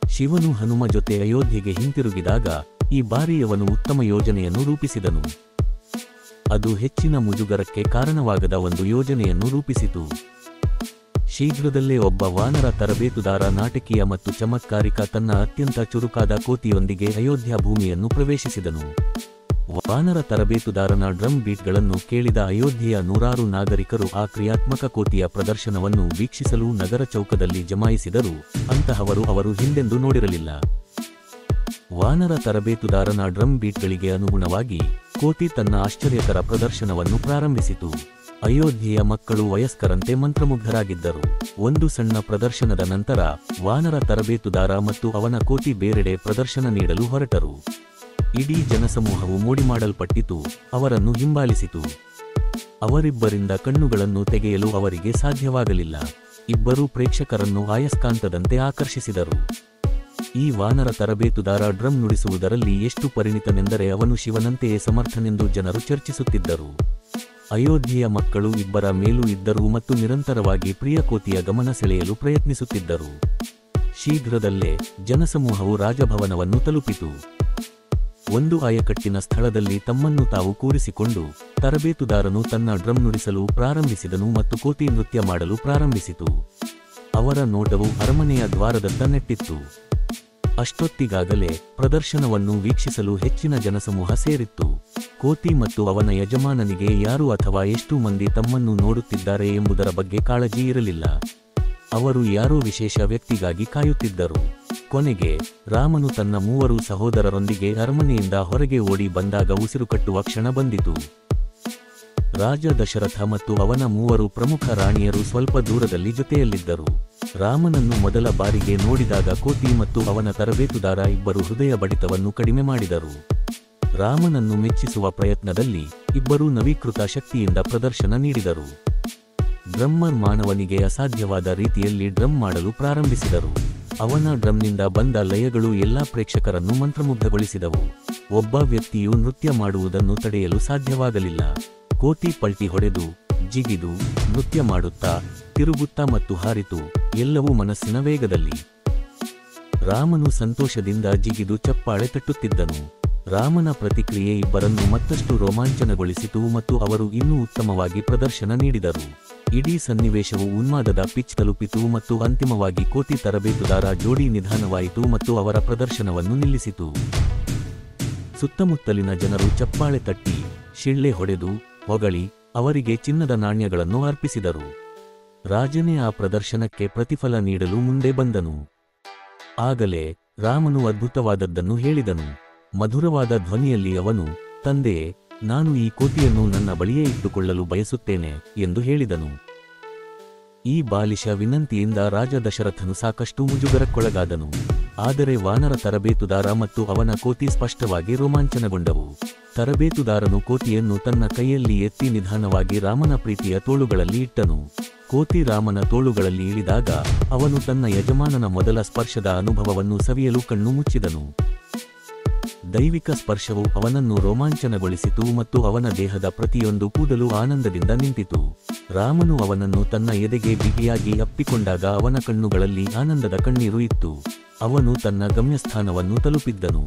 ಶಿವನು ಹನುಮ ಜೊತೆ ಅಯೋಧ್ಯೆಗೆ ಹಿಂತಿರುಗಿದಾಗ ಈ ಬಾರಿ ಅವನು ಉತ್ತಮ ಯೋಜನೆಯನ್ನು ರೂಪಿಸಿದನು. ಅದು ಹೆಚ್ಚಿನ ಮುಜುಗರಕ್ಕೆ ಕಾರಣವಾಗದ ಒಂದು ಯೋಜನೆಯನ್ನು ರೂಪಿಸಿತು. ಶೀಘ್ರದಲ್ಲೇ ಒಬ್ಬ ವಾನರ ತರಬೇತುದಾರ ನಾಟಕೀಯ ಮತ್ತು ಚಮತ್ಕಾರಿಕ ತನ್ನ ಅತ್ಯಂತ ಚುರುಕಾದ ಕೋತಿಯೊಂದಿಗೆ ಅಯೋಧ್ಯ ಭೂಮಿಯನ್ನು ಪ್ರವೇಶಿಸಿದನು. ವಾನರ ತರಬೇತುದಾರನ ಡ್ರಮ್ ಬೀಟ್ಗಳನ್ನು ಕೇಳಿದ ಅಯೋಧ್ಯೆಯ ನೂರಾರು ನಾಗರಿಕರು ಆ ಕ್ರಿಯಾತ್ಮಕ ಕೋತಿಯ ಪ್ರದರ್ಶನವನ್ನು ವೀಕ್ಷಿಸಲು ನಗರ ಚೌಕದಲ್ಲಿ ಜಮಾಯಿಸಿದರು. ಅಂತಹವರು ಅವರು ಹಿಂದೆಂದೂ ನೋಡಿರಲಿಲ್ಲ. ವಾನರ ತರಬೇತುದಾರನ ಡ್ರಮ್ ಬೀಟ್ಗಳಿಗೆ ಅನುಗುಣವಾಗಿ ಕೋತಿ ತನ್ನ ಆಶ್ಚರ್ಯಕರ ಪ್ರದರ್ಶನವನ್ನು ಪ್ರಾರಂಭಿಸಿತು. ಅಯೋಧ್ಯೆಯ ಮಕ್ಕಳು ವಯಸ್ಕರಂತೆ ಮಂತ್ರಮುಗ್ಧರಾಗಿದ್ದರು. ಒಂದು ಸಣ್ಣ ಪ್ರದರ್ಶನದ ನಂತರ ವಾನರ ತರಬೇತುದಾರ ಮತ್ತು ಅವನ ಕೋತಿ ಬೇರೆಡೆ ಪ್ರದರ್ಶನ ನೀಡಲು ಹೊರಟರು. ಇಡೀ ಜನಸಮೂಹವು ಮೋಡಿಮಾಡಲ್ಪಟ್ಟಿತು, ಅವರನ್ನು ಹಿಂಬಾಲಿಸಿತು. ಅವರಿಬ್ಬರಿಂದ ಕಣ್ಣುಗಳನ್ನು ತೆಗೆಯಲು ಅವರಿಗೆ ಸಾಧ್ಯವಾಗಲಿಲ್ಲ. ಇಬ್ಬರೂ ಪ್ರೇಕ್ಷಕರನ್ನು ಆಯಸ್ಕಾಂತದಂತೆ ಆಕರ್ಷಿಸಿದರು. ಈ ವಾನರ ತರಬೇತುದಾರ ಡ್ರಮ್ ನುಡಿಸುವುದರಲ್ಲಿ ಎಷ್ಟು ಪರಿಣಿತನೆಂದರೆ ಅವನು ಶಿವನಂತೆಯೇ ಸಮರ್ಥನೆಂದು ಜನರು ಚರ್ಚಿಸುತ್ತಿದ್ದರು. ಅಯೋಧ್ಯೆಯ ಮಕ್ಕಳು ಇಬ್ಬರ ಮೇಲೂ ಇದ್ದರು ಮತ್ತು ನಿರಂತರವಾಗಿ ಪ್ರಿಯ ಕೋತಿಯ ಗಮನ ಸೆಳೆಯಲು ಪ್ರಯತ್ನಿಸುತ್ತಿದ್ದರು. ಶೀಘ್ರದಲ್ಲೇ ಜನಸಮೂಹವು ರಾಜಭವನವನ್ನು ತಲುಪಿತು. ಒಂದು ಆಯಕಟ್ಟಿನ ಸ್ಥಳದಲ್ಲಿ ತಮ್ಮನ್ನು ತಾವು ಕೂರಿಸಿಕೊಂಡು ತರಬೇತುದಾರನು ತನ್ನ ಡ್ರಮ್ ನುಡಿಸಲು ಪ್ರಾರಂಭಿಸಿದನು ಮತ್ತು ಕೋತಿ ನೃತ್ಯ ಮಾಡಲು ಪ್ರಾರಂಭಿಸಿತು. ಅವರ ನೋಟವು ಅರಮನೆಯ ದ್ವಾರದತ್ತ ನೆಟ್ಟಿತ್ತು. ಅಷ್ಟೊತ್ತಿಗಾಗಲೇ ಪ್ರದರ್ಶನವನ್ನು ವೀಕ್ಷಿಸಲು ಹೆಚ್ಚಿನ ಜನಸಮೂಹ ಸೇರಿತ್ತು. ಕೋತಿ ಮತ್ತು ಅವನ ಯಜಮಾನನಿಗೆ ಯಾರು ಅಥವಾ ಎಷ್ಟು ಮಂದಿ ತಮ್ಮನ್ನು ನೋಡುತ್ತಿದ್ದಾರೆ ಎಂಬುದರ ಬಗ್ಗೆ ಕಾಳಜಿ ಇರಲಿಲ್ಲ. ಅವರು ಯಾರೋ ವಿಶೇಷ ವ್ಯಕ್ತಿಗಾಗಿ ಕಾಯುತ್ತಿದ್ದರು. ಕೊನೆಗೆ ರಾಮನು ತನ್ನ 3 ಸಹೋದರರೊಂದಿಗೆ ಅರಮನೆಯಿಂದ ಹೊರಗೆ ಓಡಿ ಬಂದಾಗ ಉಸಿರುಕಟ್ಟುವ ಕ್ಷಣ ಬಂದಿತು. ರಾಜ ದಶರಥ ಮತ್ತು ಅವನ 3 ಪ್ರಮುಖ ರಾಣಿಯರು ಸ್ವಲ್ಪ ದೂರದಲ್ಲಿ ಜೊತೆಯಲ್ಲಿದ್ದರು. ರಾಮನನ್ನು ಮೊದಲ ಬಾರಿಗೆ ನೋಡಿದಾಗ ಕೋತಿ ಮತ್ತು ಅವನ ತರಬೇತುದಾರ ಇಬ್ಬರು ಹೃದಯ ಬಡಿತವನ್ನು ಕಡಿಮೆ ಮಾಡಿದರು. ರಾಮನನ್ನು ಮೆಚ್ಚಿಸುವ ಪ್ರಯತ್ನದಲ್ಲಿ ಇಬ್ಬರೂ ನವೀಕೃತ ಶಕ್ತಿಯಿಂದ ಪ್ರದರ್ಶನ ನೀಡಿದರು. ಡ್ರಮ್ಮರ್ ಮಾನವನಿಗೆ ಅಸಾಧ್ಯವಾದ ರೀತಿಯಲ್ಲಿ ಡ್ರಮ್ ಮಾಡಲು ಪ್ರಾರಂಭಿಸಿದರು. ಅವನ ಡ್ರಮ್ನಿಂದ ಬಂದ ಲಯಗಳು ಎಲ್ಲಾ ಪ್ರೇಕ್ಷಕರನ್ನು ಮಂತ್ರಮುಗ್ಧಗೊಳಿಸಿದವು. ಒಬ್ಬ ವ್ಯಕ್ತಿಯು ನೃತ್ಯ ಮಾಡುವುದನ್ನು ತಡೆಯಲು ಸಾಧ್ಯವಾಗಲಿಲ್ಲ. ಕೋತಿ ಪಲ್ಟಿ ಹೊಡೆದು, ಜಿಗಿದು, ನೃತ್ಯ ಮಾಡುತ್ತಾ, ತಿರುಗುತ್ತಾ ಮತ್ತು ಹಾರಿತು, ಎಲ್ಲವೂ ಮನಸ್ಸಿನ ವೇಗದಲ್ಲಿ. ರಾಮನು ಸಂತೋಷದಿಂದ ಜಿಗಿದು ಚಪ್ಪಾಳೆ ತಟ್ಟುತ್ತಿದ್ದನು. ರಾಮನ ಪ್ರತಿಕ್ರಿಯೆ ಇಬ್ಬರನ್ನು ಮತ್ತಷ್ಟು ರೋಮಾಂಚನಗೊಳಿಸಿತು ಮತ್ತು ಅವರು ಇನ್ನೂ ಉತ್ತಮವಾಗಿ ಪ್ರದರ್ಶನ ನೀಡಿದರು. ಇಡೀ ಸನ್ನಿವೇಶವು ಉನ್ಮಾದದ ಪಿಚ್ ತಲುಪಿತು ಮತ್ತು ಅಂತಿಮವಾಗಿ ಕೋತಿ ತರಬೇತುದಾರ ಜೋಡಿ ನಿಧಾನವಾಯಿತು ಮತ್ತು ಅವರ ಪ್ರದರ್ಶನವನ್ನು ನಿಲ್ಲಿಸಿತು. ಸುತ್ತಮುತ್ತಲಿನ ಜನರು ಚಪ್ಪಾಳೆ ತಟ್ಟಿ, ಶಿಳ್ಳೆ ಹೊಡೆದು, ಹೊಗಳಿ, ಅವರಿಗೆ ಚಿನ್ನದ ನಾಣ್ಯಗಳನ್ನು ಅರ್ಪಿಸಿದರು. ರಾಜನೇ ಆ ಪ್ರದರ್ಶನಕ್ಕೆ ಪ್ರತಿಫಲ ನೀಡಲು ಮುಂದೆ ಬಂದನು. ಆಗಲೇ ರಾಮನು ಅದ್ಭುತವಾದದ್ದನ್ನು ಹೇಳಿದನು. ಮಧುರವಾದ ಧ್ವನಿಯಲ್ಲಿ ಅವನು, ತಂದೆಯೇ, ನಾನು ಈ ಕೋತಿಯನ್ನು ನನ್ನ ಬಳಿಯೇ ಇಟ್ಟುಕೊಳ್ಳಲು ಬಯಸುತ್ತೇನೆ ಎಂದು ಹೇಳಿದನು. ಈ ಬಾಲಿಶ ವಿನಂತಿಯಿಂದ ರಾಜ ದಶರಥನು ಸಾಕಷ್ಟು ಮುಜುಗರಕ್ಕೊಳಗಾದನು. ಆದರೆ ವಾನರ ತರಬೇತುದಾರ ಮತ್ತು ಅವನ ಕೋತಿ ಸ್ಪಷ್ಟವಾಗಿ ರೋಮಾಂಚನಗೊಂಡವು. ತರಬೇತುದಾರನು ಕೋತಿಯನ್ನು ತನ್ನ ಕೈಯಲ್ಲಿ ಎತ್ತಿ ನಿಧಾನವಾಗಿ ರಾಮನ ಪ್ರೀತಿಯ ತೋಳುಗಳಲ್ಲಿ ಇಟ್ಟನು. ಕೋತಿ ರಾಮನ ತೋಳುಗಳಲ್ಲಿ ಇಳಿದಾಗ ಅವನು ತನ್ನ ಯಜಮಾನನ ಮೊದಲ ಸ್ಪರ್ಶದ ಅನುಭವವನ್ನು ಸವಿಯಲು ಕಣ್ಣು ಮುಚ್ಚಿದನು. ದೈವಿಕ ಸ್ಪರ್ಶವು ಅವನನ್ನು ರೋಮಾಂಚನಗೊಳಿಸಿತು ಮತ್ತು ಅವನ ದೇಹದ ಪ್ರತಿಯೊಂದು ಕೂದಲು ಆನಂದದಿಂದ ನಿಂತಿತು. ರಾಮನು ಅವನನ್ನು ತನ್ನ ಎದೆಗೆ ಬಿಗಿಯಾಗಿ ಅಪ್ಪಿಕೊಂಡಾಗ ಅವನ ಕಣ್ಣುಗಳಲ್ಲಿ ಆನಂದದ ಕಣ್ಣೀರು ಇತ್ತು. ಅವನು ತನ್ನ ಗಮ್ಯಸ್ಥಾನವನ್ನು ತಲುಪಿದ್ದನು.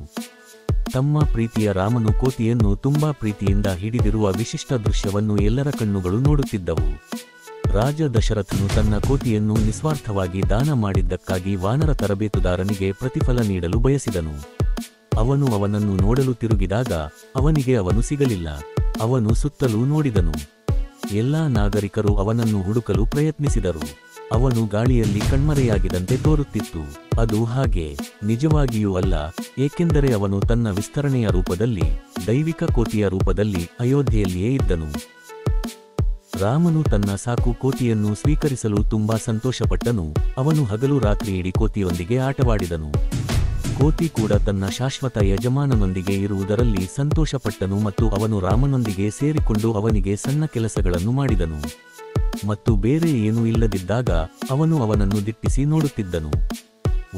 ತಮ್ಮ ಪ್ರೀತಿಯ ರಾಮನು ಕೋತಿಯನ್ನು ತುಂಬಾ ಪ್ರೀತಿಯಿಂದ ಹಿಡಿದಿರುವ ವಿಶಿಷ್ಟ ದೃಶ್ಯವನ್ನು ಎಲ್ಲರ ಕಣ್ಣುಗಳು ನೋಡುತ್ತಿದ್ದವು. ರಾಜ ದಶರಥನು ತನ್ನ ಕೋತಿಯನ್ನು ನಿಸ್ವಾರ್ಥವಾಗಿ ದಾನ ಮಾಡಿದ್ದಕ್ಕಾಗಿ ವಾನರ ತರಬೇತುದಾರನಿಗೆ ಪ್ರತಿಫಲ ನೀಡಲು ಬಯಸಿದನು. ಅವನು ಅವನನ್ನು ನೋಡಲು ತಿರುಗಿದಾಗ ಅವನಿಗೆ ಅವನು ಸಿಗಲಿಲ್ಲ. ಅವನು ಸುತ್ತಲೂ ನೋಡಿದನು. ಎಲ್ಲಾ ನಾಗರಿಕರು ಅವನನ್ನು ಹುಡುಕಲು ಪ್ರಯತ್ನಿಸಿದರು. ಅವನು ಗಾಳಿಯಲ್ಲಿ ಕಣ್ಮರೆಯಾಗಿದಂತೆ ತೋರುತ್ತಿತ್ತು. ಅದು ಹಾಗೆ ನಿಜವಾಗಿಯೂ ಅಲ್ಲ, ಏಕೆಂದರೆ ಅವನು ತನ್ನ ವಿಸ್ತರಣೆಯ ರೂಪದಲ್ಲಿ, ದೈವಿಕ ಕೋತಿಯ ರೂಪದಲ್ಲಿ ಅಯೋಧ್ಯೆಯಲ್ಲಿಯೇ ಇದ್ದನು. ರಾಮನು ತನ್ನ ಸಾಕು ಕೋತಿಯನ್ನು ಸ್ವೀಕರಿಸಲು ತುಂಬಾ ಸಂತೋಷಪಟ್ಟನು. ಅವನು ಹಗಲು ರಾತ್ರಿ ಇಡೀ ಕೋತಿಯೊಂದಿಗೆ ಆಟವಾಡಿದನು. ಕೋತಿ ಕೂಡ ತನ್ನ ಶಾಶ್ವತ ಯಜಮಾನನೊಂದಿಗೆ ಇರುವುದರಲ್ಲಿ ಸಂತೋಷಪಟ್ಟನು ಮತ್ತು ಅವನು ರಾಮನೊಂದಿಗೆ ಸೇರಿಕೊಂಡು ಅವನಿಗೆ ಸಣ್ಣ ಕೆಲಸಗಳನ್ನು ಮಾಡಿದನು. ಮತ್ತು ಬೇರೆ ಏನೂ ಇಲ್ಲದಿದ್ದಾಗ ಅವನು ಅವನನ್ನು ದಿಟ್ಟಿಸಿ ನೋಡುತ್ತಿದ್ದನು.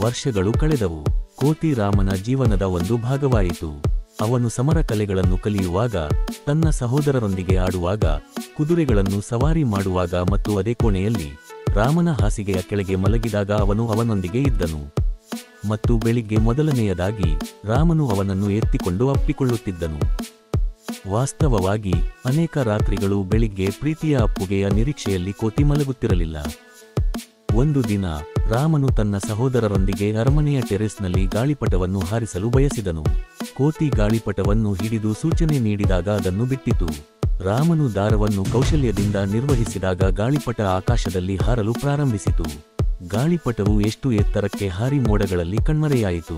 ವರ್ಷಗಳು ಕಳೆದವು. ಕೋತಿ ರಾಮನ ಜೀವನದ ಒಂದು ಭಾಗವಾಯಿತು. ಅವನು ಸಮರ ಕಲೆಗಳನ್ನು ಕಲಿಯುವಾಗ, ತನ್ನ ಸಹೋದರರೊಂದಿಗೆ ಆಡುವಾಗ, ಕುದುರೆಗಳನ್ನು ಸವಾರಿ ಮಾಡುವಾಗ ಮತ್ತು ಅದೇ ಕೋಣೆಯಲ್ಲಿ ರಾಮನ ಹಾಸಿಗೆಯ ಕೆಳಗೆ ಮಲಗಿದಾಗ ಅವನು ಅವನೊಂದಿಗೆ ಇದ್ದನು. ಮತ್ತು ಬೆಳಿಗ್ಗೆ ಮೊದಲನೆಯದಾಗಿ ರಾಮನು ಅವನನ್ನು ಎತ್ತಿಕೊಂಡು ಅಪ್ಪಿಕೊಳ್ಳುತ್ತಿದ್ದನು. ವಾಸ್ತವವಾಗಿ ಅನೇಕ ರಾತ್ರಿಗಳು ಬೆಳಿಗ್ಗೆ ಪ್ರೀತಿಯ ಅಪ್ಪುಗೆಯ ನಿರೀಕ್ಷೆಯಲ್ಲಿ ಕೋತಿ ಮಲಗುತ್ತಿರಲಿಲ್ಲ. ಒಂದು ದಿನ ರಾಮನು ತನ್ನ ಸಹೋದರರೊಂದಿಗೆ ಅರಮನೆಯ ಟೆರೆಸ್ನಲ್ಲಿ ಗಾಳಿಪಟವನ್ನು ಹಾರಿಸಲು ಬಯಸಿದನು. ಕೋತಿ ಗಾಳಿಪಟವನ್ನು ಹಿಡಿದು ಸೂಚನೆ ನೀಡಿದಾಗ ಅದನ್ನು ಬಿಟ್ಟಿತು. ರಾಮನು ದಾರವನ್ನು ಕೌಶಲ್ಯದಿಂದ ನಿರ್ವಹಿಸಿದಾಗ ಗಾಳಿಪಟ ಆಕಾಶದಲ್ಲಿ ಹಾರಲು ಪ್ರಾರಂಭಿಸಿತು. ಗಾಳಿಪಟವು ಎಷ್ಟು ಎತ್ತರಕ್ಕೆ ಹಾರಿ ಮೋಡಗಳಲ್ಲಿ ಕಣ್ಮರೆಯಾಯಿತು.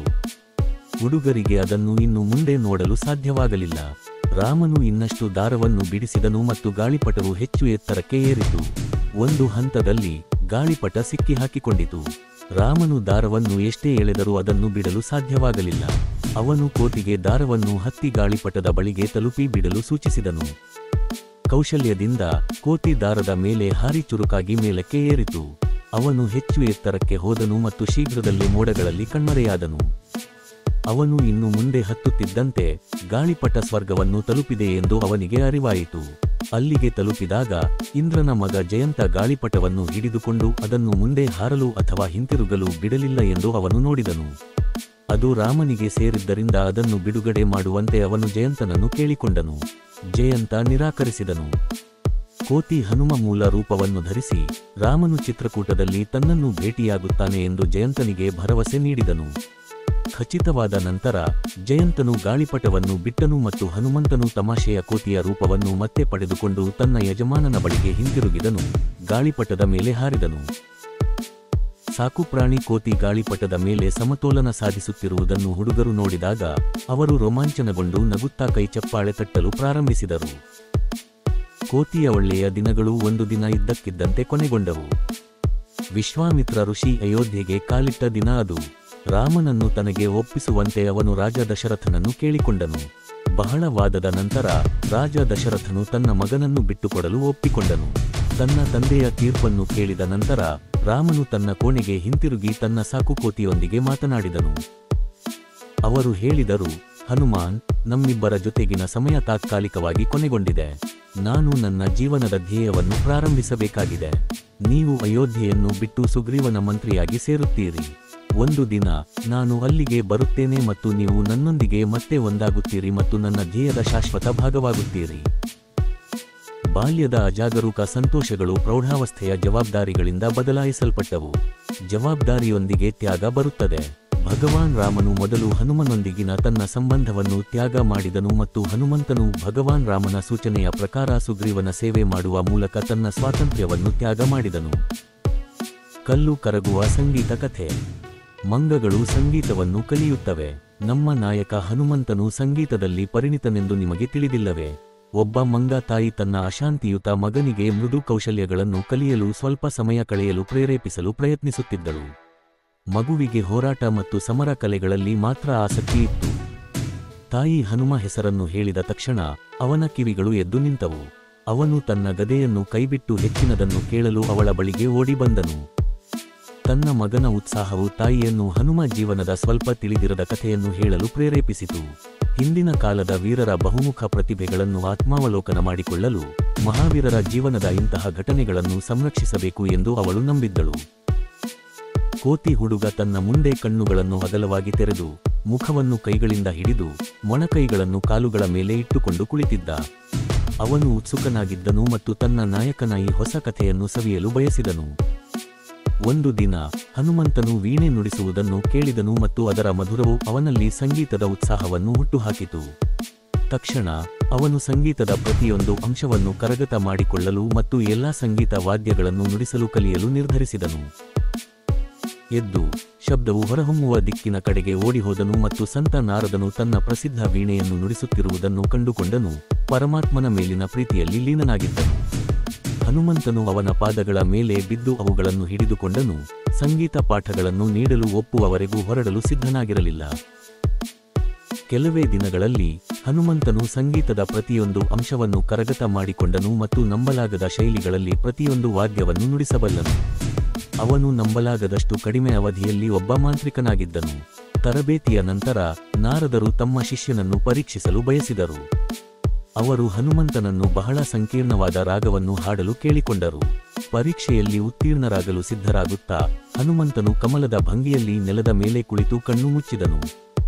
ಹುಡುಗರಿಗೆ ಅದನ್ನು ಇನ್ನು ಮುಂದೆ ನೋಡಲು ಸಾಧ್ಯವಾಗಲಿಲ್ಲ. ರಾಮನು ಇನ್ನಷ್ಟು ದಾರವನ್ನು ಬಿಡಿಸಿದನು ಮತ್ತು ಗಾಳಿಪಟವು ಹೆಚ್ಚು ಎತ್ತರಕ್ಕೆ ಏರಿತು. ಒಂದು ಹಂತದಲ್ಲಿ ಗಾಳಿಪಟ ಸಿಕ್ಕಿಹಾಕಿಕೊಂಡಿತು. ರಾಮನು ದಾರವನ್ನು ಎಷ್ಟೇ ಎಳೆದರೂ ಅದನ್ನು ಬಿಡಲು ಸಾಧ್ಯವಾಗಲಿಲ್ಲ. ಅವನು ಕೋತಿಗೆ ದಾರವನ್ನು ಹತ್ತಿ ಗಾಳಿಪಟದ ಬಳಿಗೆ ತಲುಪಿ ಬಿಡಲು ಸೂಚಿಸಿದನು. ಕೌಶಲ್ಯದಿಂದ ಕೋತಿ ದಾರದ ಮೇಲೆ ಹಾರಿ ಚುರುಕಾಗಿ ಮೇಲಕ್ಕೆ ಏರಿತು. ಅವನು ಹೆಚ್ಚು ಎತ್ತರಕ್ಕೆ ಹೋದನು ಮತ್ತು ಶೀಘ್ರದಲ್ಲೇ ಮೋಡಗಳಲ್ಲಿ ಕಣ್ಮರೆಯಾದನು. ಅವನು ಇನ್ನು ಮುಂದೆ ಹತ್ತುತ್ತಿದ್ದಂತೆ ಗಾಳಿಪಟ ಸ್ವರ್ಗವನ್ನು ತಲುಪಿದೆ ಎಂದು ಅವನಿಗೆ ಅರಿವಾಯಿತು. ಅಲ್ಲಿಗೆ ತಲುಪಿದಾಗ ಇಂದ್ರನ ಮಗ ಜಯಂತ ಗಾಳಿಪಟವನ್ನು ಹಿಡಿದುಕೊಂಡು ಅದನ್ನು ಮುಂದೆ ಹಾರಲು ಅಥವಾ ಹಿಂತಿರುಗಲು ಬಿಡಲಿಲ್ಲ ಎಂದು ಅವನು ನೋಡಿದನು. ಅದು ರಾಮನಿಗೆ ಸೇರಿದ್ದರಿಂದ ಅದನ್ನು ಬಿಡುಗಡೆ ಮಾಡುವಂತೆ ಅವನು ಜಯಂತನನ್ನು ಕೇಳಿಕೊಂಡನು. ಜಯಂತ ನಿರಾಕರಿಸಿದನು. ಕೋತಿ ಹನುಮ ಮೂಲ ರೂಪವನ್ನು ಧರಿಸಿ ರಾಮನು ಚಿತ್ರಕೂಟದಲ್ಲಿ ತನ್ನನ್ನು ಭೇಟಿಯಾಗುತ್ತಾನೆ ಎಂದು ಜಯಂತನಿಗೆ ಭರವಸೆ ನೀಡಿದನು. ಖಚಿತವಾದ ನಂತರ ಜಯಂತನು ಗಾಳಿಪಟವನ್ನು ಬಿಟ್ಟನು ಮತ್ತು ಹನುಮಂತನು ತಮಾಷೆಯ ಕೋತಿಯ ರೂಪವನ್ನು ಮತ್ತೆ ಪಡೆದುಕೊಂಡು ತನ್ನ ಯಜಮಾನನ ಬಳಿಗೆ ಹಿಂತಿರುಗಿದನು. ಗಾಳಿಪಟದ ಮೇಲೆ ಹಾರಿದನು. ಸಾಕುಪ್ರಾಣಿ ಕೋತಿ ಗಾಳಿಪಟದ ಮೇಲೆ ಸಮತೋಲನ ಸಾಧಿಸುತ್ತಿರುವುದನ್ನು ಹುಡುಗರು ನೋಡಿದಾಗ ಅವರು ರೋಮಾಂಚನಗೊಂಡು ನಗುತ್ತಾ ಕೈಚಪ್ಪಾಳೆ ತಟ್ಟಲು ಪ್ರಾರಂಭಿಸಿದರು. ಕೋತಿಯ ಒಳ್ಳೆಯ ದಿನಗಳು ಒಂದು ದಿನ ಇದ್ದಕ್ಕಿದ್ದಂತೆ ಕೊನೆಗೊಂಡವು. ವಿಶ್ವಾಮಿತ್ರ ಋಷಿ ಅಯೋಧ್ಯೆಗೆ ಕಾಲಿಟ್ಟ ದಿನ ಅದು. ರಾಮನನ್ನು ತನಗೆ ಒಪ್ಪಿಸುವಂತೆ ಅವನು ರಾಜ ದಶರಥನನ್ನು ಕೇಳಿಕೊಂಡನು. ಬಹಳ ವಾದದ ನಂತರ ರಾಜ ದಶರಥನು ತನ್ನ ಮಗನನ್ನು ಬಿಟ್ಟುಕೊಡಲು ಒಪ್ಪಿಕೊಂಡನು. ತನ್ನ ತಂದೆಯ ತೀರ್ಪನ್ನು ಕೇಳಿದ ನಂತರ ರಾಮನು ತನ್ನ ಕೋಣೆಗೆ ಹಿಂತಿರುಗಿ ತನ್ನ ಸಾಕುಕೋತಿಯೊಂದಿಗೆ ಮಾತನಾಡಿದನು. ಅವರು ಹೇಳಿದರು, ಹನುಮಾನ್, ನಮ್ಮಿಬ್ಬರ ಜೊತೆಗಿನ ಸಮಯ ತಾತ್ಕಾಲಿಕವಾಗಿ ಕೊನೆಗೊಂಡಿದೆ. ನಾನು ನನ್ನ ಜೀವನದ ಧ್ಯೇಯವನ್ನು ಪ್ರಾರಂಭಿಸಬೇಕಾಗಿದೆ. ನೀವು ಅಯೋಧ್ಯೆಯನ್ನು ಬಿಟ್ಟು ಸುಗ್ರೀವನ ಮಂತ್ರಿಯಾಗಿ ಸೇರುತ್ತೀರಿ. ಒಂದು ದಿನ ನಾನು ಅಲ್ಲಿಗೆ ಬರುತ್ತೇನೆ ಮತ್ತು ನೀವು ನನ್ನೊಂದಿಗೆ ಮತ್ತೆ ಒಂದಾಗುತ್ತೀರಿ ಮತ್ತು ನನ್ನ ಧ್ಯೇಯದ ಶಾಶ್ವತ ಭಾಗವಾಗುತ್ತೀರಿ. ಬಾಲ್ಯದ ಅಜಾಗರೂಕ ಸಂತೋಷಗಳು ಪ್ರೌಢಾವಸ್ಥೆಯ ಜವಾಬ್ದಾರಿಗಳಿಂದ ಬದಲಾಯಿಸಲ್ಪಟ್ಟವು. ಜವಾಬ್ದಾರಿಯೊಂದಿಗೆ ತ್ಯಾಗ ಬರುತ್ತದೆ. ಭಗವಾನ್ ರಾಮನು ಮೊದಲು ಹನುಮನೊಂದಿಗಿನ ತನ್ನ ಸಂಬಂಧವನ್ನು ತ್ಯಾಗ ಮಾಡಿದನು ಮತ್ತು ಹನುಮಂತನು ಭಗವಾನ್ ರಾಮನ ಸೂಚನೆಯ ಪ್ರಕಾರ ಸುಗ್ರೀವನ ಸೇವೆ ಮಾಡುವ ಮೂಲಕ ತನ್ನ ಸ್ವಾತಂತ್ರ್ಯವನ್ನು ತ್ಯಾಗ ಮಾಡಿದನು. ಕಲ್ಲು ಕರಗುವ ಸಂಗೀತ ಕಥೆ. ಮಂಗಗಳು ಸಂಗೀತವನ್ನು ಕಲಿಯುತ್ತವೆ. ನಮ್ಮ ನಾಯಕ ಹನುಮಂತನು ಸಂಗೀತದಲ್ಲಿ ಪರಿಣಿತನೆಂದು ನಿಮಗೆ ತಿಳಿದಿಲ್ಲವೇ? ಒಬ್ಬ ಮಂಗ ತಾಯಿ ತನ್ನ ಅಶಾಂತಿಯುತ ಮಗನಿಗೆ ಮೃದು ಕೌಶಲ್ಯಗಳನ್ನು ಕಲಿಯಲು ಸ್ವಲ್ಪ ಸಮಯ ಕಳೆಯಲು ಪ್ರೇರೇಪಿಸಲು ಪ್ರಯತ್ನಿಸುತ್ತಿದ್ದಳು. ಮಗುವಿಗೆ ಹೋರಾಟ ಮತ್ತು ಸಮರ ಕಲೆಗಳಲ್ಲಿ ಮಾತ್ರ ಆಸಕ್ತಿ ಇತ್ತು. ತಾಯಿ ಹನುಮ ಹೆಸರನ್ನು ಹೇಳಿದ ತಕ್ಷಣ ಅವನ ಕಿವಿಗಳು ಎದ್ದು ನಿಂತವು. ಅವನು ತನ್ನ ಗದೆಯನ್ನು ಕೈಬಿಟ್ಟು ಹೆಚ್ಚಿನದನ್ನು ಕೇಳಲು ಅವಳ ಬಳಿಗೆ ಓಡಿ ಬಂದನು. ತನ್ನ ಮಗನ ಉತ್ಸಾಹವು ತಾಯಿಯನ್ನು ಹನುಮ ಜೀವನದ ಸ್ವಲ್ಪ ತಿಳಿದಿರದ ಕಥೆಯನ್ನು ಹೇಳಲು ಪ್ರೇರೇಪಿಸಿತು. ಹಿಂದಿನ ಕಾಲದ ವೀರರ ಬಹುಮುಖ ಪ್ರತಿಭೆಗಳನ್ನು ಆತ್ಮಾವಲೋಕನ ಮಾಡಿಕೊಳ್ಳಲು ಮಹಾವೀರರ ಜೀವನದ ಇಂತಹ ಘಟನೆಗಳನ್ನು ಸಂರಕ್ಷಿಸಬೇಕು ಎಂದು ಅವಳು ನಂಬಿದ್ದಳು. ಕೋತಿ ಹುಡುಗ ತನ್ನ ಮುಂದೆ ಕಣ್ಣುಗಳನ್ನು ಅಗಲವಾಗಿ ತೆರೆದು ಮುಖವನ್ನು ಕೈಗಳಿಂದ ಹಿಡಿದು ಮೊಣಕೈಗಳನ್ನು ಕಾಲುಗಳ ಮೇಲೆ ಇಟ್ಟುಕೊಂಡು ಕುಳಿತಿದ್ದ. ಅವನು ಉತ್ಸುಕನಾಗಿದ್ದನು ಮತ್ತು ತನ್ನ ನಾಯಕನ ಈ ಹೊಸ ಕಥೆಯನ್ನು ಸವಿಯಲು ಬಯಸಿದನು. ಒಂದು ದಿನ ಹನುಮಂತನು ವೀಣೆ ನುಡಿಸುವುದನ್ನು ಕೇಳಿದನು ಮತ್ತು ಅದರ ಮಧುರವು ಅವನಲ್ಲಿ ಸಂಗೀತದ ಉತ್ಸಾಹವನ್ನು ಹುಟ್ಟುಹಾಕಿತು. ತಕ್ಷಣ ಅವನು ಸಂಗೀತದ ಪ್ರತಿಯೊಂದು ಅಂಶವನ್ನು ಕರಗತ ಮಾಡಿಕೊಳ್ಳಲು ಮತ್ತು ಎಲ್ಲಾ ಸಂಗೀತ ವಾದ್ಯಗಳನ್ನು ನುಡಿಸಲು ಕಲಿಯಲು ನಿರ್ಧರಿಸಿದನು. ಎದ್ದು ಶಬ್ದವು ಹೊರಹೊಮ್ಮುವ ದಿಕ್ಕಿನ ಕಡೆಗೆ ಓಡಿಹೋದನು ಮತ್ತು ಸಂತ ನಾರದನು ತನ್ನ ಪ್ರಸಿದ್ಧ ವೀಣೆಯನ್ನು ನುಡಿಸುತ್ತಿರುವುದನ್ನು ಕಂಡುಕೊಂಡನು. ಪರಮಾತ್ಮನ ಮೇಲಿನ ಪ್ರೀತಿಯಲ್ಲಿ ಲೀನನಾಗಿದ್ದನು. ಹನುಮಂತನು ಅವನ ಪಾದಗಳ ಮೇಲೆ ಬಿದ್ದು ಅವುಗಳನ್ನು ಹಿಡಿದುಕೊಂಡನು. ಸಂಗೀತ ಪಾಠಗಳನ್ನು ನೀಡಲು ಒಪ್ಪುವವರೆಗೂ ಹೊರಡಲು ಸಿದ್ಧನಾಗಿರಲಿಲ್ಲ. ಕೆಲವೇ ದಿನಗಳಲ್ಲಿ ಹನುಮಂತನು ಸಂಗೀತದ ಪ್ರತಿಯೊಂದು ಅಂಶವನ್ನು ಕರಗತ ಮಾಡಿಕೊಂಡನು ಮತ್ತು ನಂಬಲಾಗದ ಶೈಲಿಗಳಲ್ಲಿ ಪ್ರತಿಯೊಂದು ವಾದ್ಯವನ್ನು ನುಡಿಸಬಲ್ಲನು. ಅವನು ನಂಬಲಾಗದಷ್ಟು ಕಡಿಮೆ ಅವಧಿಯಲ್ಲಿ ಒಬ್ಬ ಮಾಂತ್ರಿಕನಾಗಿದ್ದನು. ತರಬೇತಿಯ ನಂತರ ನಾರದರು ತಮ್ಮ ಶಿಷ್ಯನನ್ನು ಪರೀಕ್ಷಿಸಲು ಬಯಸಿದರು. ಅವರು ಹನುಮಂತನನ್ನು ಬಹಳ ಸಂಕೀರ್ಣವಾದ ರಾಗವನ್ನು ಹಾಡಲು ಕೇಳಿಕೊಂಡರು. ಪರೀಕ್ಷೆಯಲ್ಲಿ ಉತ್ತೀರ್ಣರಾಗಲು ಸಿದ್ಧರಾಗುತ್ತಾ ಹನುಮಂತನು ಕಮಲದ ಭಂಗಿಯಲ್ಲಿ ನೆಲದ ಮೇಲೆ ಕುಳಿತು ಕಣ್ಣು ಮುಚ್ಚಿದನು.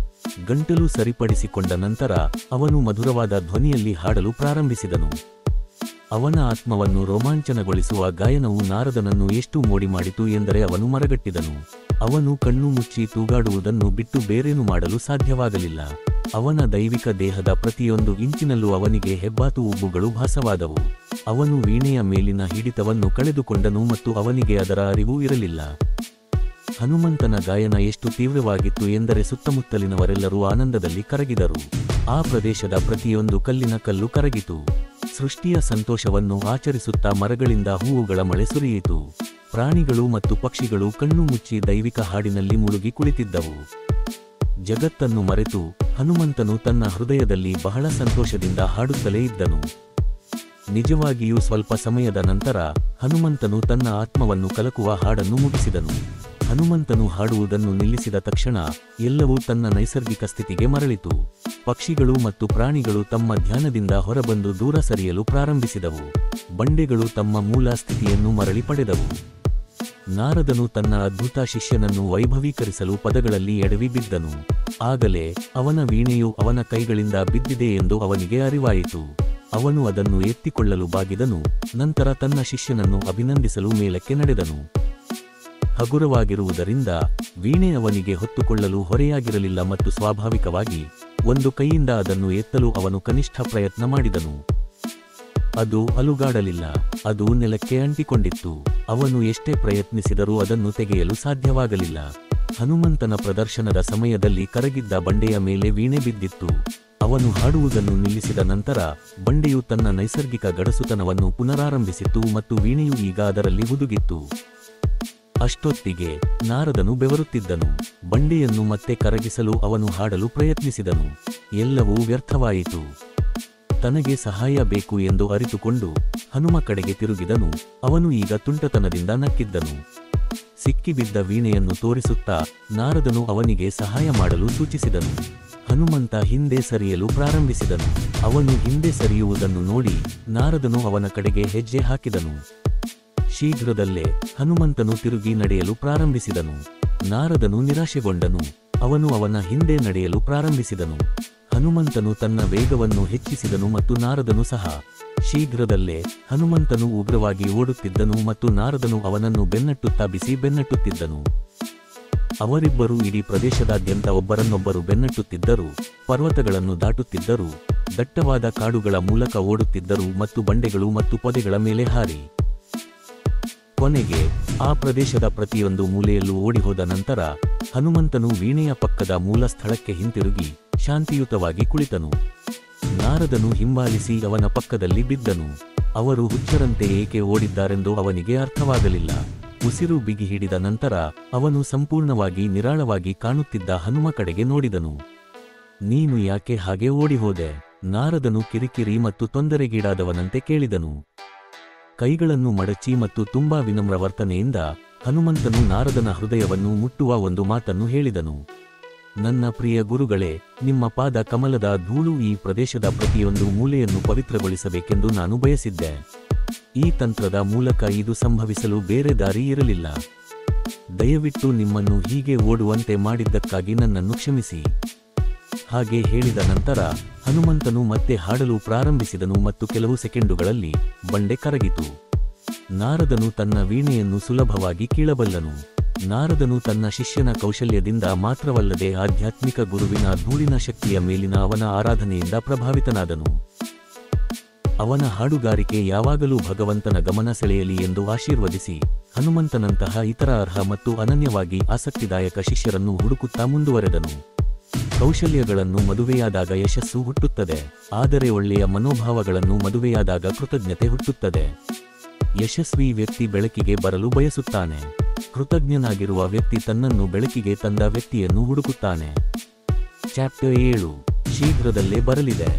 ಗಂಟಲು ಸರಿಪಡಿಸಿಕೊಂಡ ನಂತರ ಅವನು ಮಧುರವಾದ ಧ್ವನಿಯಲ್ಲಿ ಹಾಡಲು ಪ್ರಾರಂಭಿಸಿದನು. ಅವನ ಆತ್ಮವನ್ನು ರೋಮಾಂಚನಗೊಳಿಸುವ ಗಾಯನವು ನಾರದನನ್ನು ಎಷ್ಟು ಮೋಡಿ ಮಾಡಿತು ಎಂದರೆ ಅವನು ಮರಗಟ್ಟಿದನು. ಅವನು ಕಣ್ಣು ಮುಚ್ಚಿ ತೂಗಾಡುವುದನ್ನು ಬಿಟ್ಟು ಬೇರೇನು ಮಾಡಲು ಸಾಧ್ಯವಾಗಲಿಲ್ಲ. ಅವನ ದೈವಿಕ ದೇಹದ ಪ್ರತಿಯೊಂದು ಇಂಚಿನಲ್ಲೂ ಅವನಿಗೆ ಹೆಬ್ಬಾತು ಉಬ್ಬುಗಳು ಭಾಸವಾದವು. ಅವನು ವೀಣೆಯ ಮೇಲಿನ ಹಿಡಿತವನ್ನು ಕಳೆದುಕೊಂಡನು ಮತ್ತು ಅವನಿಗೆ ಅದರ ಅರಿವು ಇರಲಿಲ್ಲ. ಹನುಮಂತನ ಗಾಯನ ಎಷ್ಟು ತೀವ್ರವಾಗಿತ್ತು ಎಂದರೆ ಸುತ್ತಮುತ್ತಲಿನವರೆಲ್ಲರೂ ಆನಂದದಲ್ಲಿ ಕರಗಿದರು. ಆ ಪ್ರದೇಶದ ಪ್ರತಿಯೊಂದು ಕಲ್ಲಿನ ಕಲ್ಲು ಕರಗಿತು. ಸೃಷ್ಟಿಯ ಸಂತೋಷವನ್ನು ಆಚರಿಸುತ್ತಾ ಮರಗಳಿಂದ ಹೂವುಗಳ ಮಳೆ ಸುರಿಯಿತು. ಪ್ರಾಣಿಗಳು ಮತ್ತು ಪಕ್ಷಿಗಳು ಕಣ್ಣು ಮುಚ್ಚಿ ದೈವಿಕ ಹಾಡಿನಲ್ಲಿ ಮುಳುಗಿ ಕುಳಿತಿದ್ದವು. ಜಗತ್ತನ್ನು ಮರೆತು ಹನುಮಂತನು ತನ್ನ ಹೃದಯದಲ್ಲಿ ಬಹಳ ಸಂತೋಷದಿಂದ ಹಾಡುತ್ತಲೇ ಇದ್ದನು. ನಿಜವಾಗಿಯೂ ಸ್ವಲ್ಪ ಸಮಯದ ನಂತರ ಹನುಮಂತನು ತನ್ನ ಆತ್ಮವನ್ನು ಕಲಕುವ ಹಾಡನ್ನು ಮುಗಿಸಿದನು. ಹನುಮಂತನು ಹಾಡುವುದನ್ನು ನಿಲ್ಲಿಸಿದ ತಕ್ಷಣ ಎಲ್ಲವೂ ತನ್ನ ನೈಸರ್ಗಿಕ ಸ್ಥಿತಿಗೆ ಮರಳಿತು. ಪಕ್ಷಿಗಳು ಮತ್ತು ಪ್ರಾಣಿಗಳು ತಮ್ಮ ಧ್ಯಾನದಿಂದ ಹೊರಬಂದು ದೂರ ಸರಿಯಲು ಪ್ರಾರಂಭಿಸಿದವು. ಬಂಡೆಗಳು ತಮ್ಮ ಮೂಲ ಸ್ಥಿತಿಯನ್ನು ಮರಳಿ ಪಡೆದವು. ನಾರದನು ತನ್ನ ಅದ್ಭುತ ಶಿಷ್ಯನನ್ನು ವೈಭವೀಕರಿಸಲು ಪದಗಳಲ್ಲಿ ಎಡವಿ ಬಿದ್ದನು. ಆಗಲೇ ಅವನ ವೀಣೆಯು ಅವನ ಕೈಗಳಿಂದ ಬಿದ್ದಿದೆ ಎಂದು ಅವನಿಗೆ ಅರಿವಾಯಿತು. ಅವನು ಅದನ್ನು ಎತ್ತಿಕೊಳ್ಳಲು ಬಾಗಿದನು. ನಂತರ ತನ್ನ ಶಿಷ್ಯನನ್ನು ಅಭಿನಂದಿಸಲು ಮೇಲಕ್ಕೆ ನಡೆದನು. ಹಗುರವಾಗಿರುವುದರಿಂದ ವೀಣೆ ಅವನಿಗೆ ಹೊತ್ತುಕೊಳ್ಳಲು ಹೊರೆಯಾಗಿರಲಿಲ್ಲ ಮತ್ತು ಸ್ವಾಭಾವಿಕವಾಗಿ ಒಂದು ಕೈಯಿಂದ ಅದನ್ನು ಎತ್ತಲು ಅವನು ಕನಿಷ್ಠ ಪ್ರಯತ್ನ ಮಾಡಿದನು. ಅದು ಅಲುಗಾಡಲಿಲ್ಲ. ಅದು ನೆಲಕ್ಕೆ ಅಂಟಿಕೊಂಡಿತ್ತು. ಅವನು ಎಷ್ಟೇ ಪ್ರಯತ್ನಿಸಿದರೂ ಅದನ್ನು ತೆಗೆಯಲು ಸಾಧ್ಯವಾಗಲಿಲ್ಲ. ಹನುಮಂತನ ಪ್ರದರ್ಶನದ ಸಮಯದಲ್ಲಿ ಕರಗಿದ್ದ ಬಂಡೆಯ ಮೇಲೆ ವೀಣೆ ಬಿದ್ದಿತ್ತು. ಅವನು ಹಾಡುವುದನ್ನು ನಿಲ್ಲಿಸಿದ ನಂತರ ಬಂಡೆಯು ತನ್ನ ನೈಸರ್ಗಿಕ ಗಡಸುತನವನ್ನು ಪುನರಾರಂಭಿಸಿತು ಮತ್ತು ವೀಣೆಯು ಈಗ ಅದರಲ್ಲಿ ಹುದುಗಿತ್ತು. ಅಷ್ಟೊತ್ತಿಗೆ ನಾರದನು ಬೆವರುತ್ತಿದ್ದನು. ಬಂಡೆಯನ್ನು ಮತ್ತೆ ಕರಗಿಸಲು ಅವನು ಹಾಡಲು ಪ್ರಯತ್ನಿಸಿದನು. ಎಲ್ಲವೂ ವ್ಯರ್ಥವಾಯಿತು. ತನಗೆ ಸಹಾಯ ಬೇಕು ಎಂದು ಅರಿತುಕೊಂಡು ಹನುಮ ಕಡೆಗೆ ತಿರುಗಿದನು. ಅವನು ಈಗ ತುಂಟತನದಿಂದ ನಕ್ಕಿದ್ದನು. ಸಿಕ್ಕಿಬಿದ್ದ ವೀಣೆಯನ್ನು ತೋರಿಸುತ್ತಾ ನಾರದನು ಅವನಿಗೆ ಸಹಾಯ ಮಾಡಲು ಸೂಚಿಸಿದನು. ಹನುಮಂತ ಹಿಂದೆ ಸರಿಯಲು ಪ್ರಾರಂಭಿಸಿದನು. ಅವನು ಹಿಂದೆ ಸರಿಯುವುದನ್ನು ನೋಡಿ ನಾರದನು ಅವನ ಕಡೆಗೆ ಹೆಜ್ಜೆ ಹಾಕಿದನು. ಶೀಘ್ರದಲ್ಲೇ ಹನುಮಂತನು ತಿರುಗಿ ನಡೆಯಲು ಪ್ರಾರಂಭಿಸಿದನು. ನಾರದನು ನಿರಾಶೆಗೊಂಡನು. ಅವನು ಅವನ ಹಿಂದೆ ನಡೆಯಲು ಪ್ರಾರಂಭಿಸಿದನು. ಹನುಮಂತನು ತನ್ನ ವೇಗವನ್ನು ಹೆಚ್ಚಿಸಿದನು ಮತ್ತು ನಾರದನು ಸಹ. ಶೀಘ್ರದಲ್ಲೇ ಹನುಮಂತನು ಉಗ್ರವಾಗಿ ಓಡುತ್ತಿದ್ದನು ಮತ್ತು ನಾರದನು ಅವನನ್ನು ಬೆನ್ನಟ್ಟುತ್ತಾ ಬೆನ್ನಟ್ಟುತ್ತಿದ್ದನು. ಅವರಿಬ್ಬರೂ ಇಡೀ ಪ್ರದೇಶದಾದ್ಯಂತ ಒಬ್ಬರನ್ನೊಬ್ಬರು ಬೆನ್ನಟ್ಟುತ್ತಿದ್ದರು. ಪರ್ವತಗಳನ್ನು ದಾಟುತ್ತಿದ್ದರು. ದಟ್ಟವಾದ ಕಾಡುಗಳ ಮೂಲಕ ಓಡುತ್ತಿದ್ದರು ಮತ್ತು ಬಂಡೆಗಳು ಮತ್ತು ಪೊದೆಗಳ ಮೇಲೆ ಹಾರಿ ಕೊನೆಗೆ ಆ ಪ್ರದೇಶದ ಪ್ರತಿಯೊಂದು ಮೂಲೆಯಲ್ಲೂ ಓಡಿಹೋದ ನಂತರ ಹನುಮಂತನು ವೀಣೆಯ ಪಕ್ಕದ ಮೂಲ ಸ್ಥಳಕ್ಕೆ ಹಿಂತಿರುಗಿ ಶಾಂತಿಯುತವಾಗಿ ಕುಳಿತನು. ನಾರದನು ಹಿಂಬಾಲಿಸಿ ಅವನ ಪಕ್ಕದಲ್ಲಿ ಬಿದ್ದನು. ಅವರು ಹುಚ್ಚರಂತೆ ಏಕೆ ಓಡಿದ್ದಾರೆಂದು ಅವನಿಗೆ ಅರ್ಥವಾಗಲಿಲ್ಲ. ಉಸಿರು ಬಿಗಿ ಹಿಡಿದ ನಂತರ ಅವನು ಸಂಪೂರ್ಣವಾಗಿ ನಿರಾಳವಾಗಿ ಕಾಣುತ್ತಿದ್ದ ಹನುಮ ಕಡೆಗೆ ನೋಡಿದನು. ನೀನು ಯಾಕೆ ಹಾಗೆ ಓಡಿಹೋದೆ? ನಾರದನು ಕಿರಿಕಿರಿ ಮತ್ತು ತೊಂದರೆಗೀಡಾದವನಂತೆ ಕೇಳಿದನು. ಕೈಗಳನ್ನು ಮಡಚಿ ಮತ್ತು ತುಂಬಾ ವಿನಮ್ರ ವರ್ತನೆಯಿಂದ ಹನುಮಂತನು ನಾರದನ ಹೃದಯವನ್ನು ಮುಟ್ಟುವ ಒಂದು ಮಾತನ್ನು ಹೇಳಿದನು. ನನ್ನ ಪ್ರಿಯ ಗುರುಗಳೇ, ನಿಮ್ಮ ಪಾದ ಕಮಲದ ಧೂಳು ಈ ಪ್ರದೇಶದ ಪ್ರತಿಯೊಂದು ಮೂಲೆಯನ್ನು ಪವಿತ್ರಗೊಳಿಸಬೇಕೆಂದು ನಾನು ಬಯಸಿದ್ದೆ. ಈ ತಂತ್ರದ ಮೂಲಕ ಇದು ಸಂಭವಿಸಲು ಬೇರೆ ದಾರಿ ಇರಲಿಲ್ಲ. ದಯವಿಟ್ಟು ನಿಮ್ಮನ್ನು ಹೀಗೆ ಓಡುವಂತೆ ಮಾಡಿದ್ದಕ್ಕಾಗಿ ನನ್ನನ್ನು ಕ್ಷಮಿಸಿ. ಹಾಗೆ ಹೇಳಿದ ನಂತರ ಹನುಮಂತನು ಮತ್ತೆ ಹಾಡಲು ಪ್ರಾರಂಭಿಸಿದನು ಮತ್ತು ಕೆಲವು ಸೆಕೆಂಡುಗಳಲ್ಲಿ ಬಂಡೆ ಕರಗಿತು. ನಾರದನು ತನ್ನ ವೀಣೆಯನ್ನು ಸುಲಭವಾಗಿ ಕೀಳಬಲ್ಲನು. ನಾರದನು ತನ್ನ ಶಿಷ್ಯನ ಕೌಶಲ್ಯದಿಂದ ಮಾತ್ರವಲ್ಲದೆ ಆಧ್ಯಾತ್ಮಿಕ ಗುರುವಿನ ಧೂಳಿನ ಶಕ್ತಿಯ ಮೇಲಿನ ಅವನ ಆರಾಧನೆಯಿಂದ ಪ್ರಭಾವಿತನಾದನು. ಅವನ ಹಾಡುಗಾರಿಕೆ ಯಾವಾಗಲೂ ಭಗವಂತನ ಗಮನ ಸೆಳೆಯಲಿ ಎಂದು ಆಶೀರ್ವದಿಸಿ ಹನುಮಂತನಂತಹ ಇತರ ಅರ್ಹ ಮತ್ತು ಅನನ್ಯವಾಗಿ ಆಸಕ್ತಿದಾಯಕ ಶಿಷ್ಯರನ್ನು ಹುಡುಕುತ್ತಾ ಮುಂದುವರೆದನು. ಕೌಶಲ್ಯಗಳನ್ನು ಮದುವೆಯಾದಾಗ ಯಶಸ್ಸು ಹುಟ್ಟುತ್ತದೆ, ಆದರೆ ಒಳ್ಳೆಯ ಮನೋಭಾವಗಳನ್ನು ಮದುವೆಯಾದಾಗ ಕೃತಜ್ಞತೆ ಹುಟ್ಟುತ್ತದೆ. ಯಶಸ್ವಿ ವ್ಯಕ್ತಿ ಬೆಳಕಿಗೆ ಬರಲು ಬಯಸುತ್ತಾನೆ. ಕೃತಜ್ಞನಾಗಿರುವ ವ್ಯಕ್ತಿ ತನ್ನನ್ನು ಬೆಳಕಿಗೆ ತಂದ ವ್ಯಕ್ತಿಯನ್ನು ಹುಡುಕುತ್ತಾನೆ. ಚಾಪ್ಟರ್ 7 ಶೀಘ್ರದಲ್ಲೇ ಬರಲಿದೆ.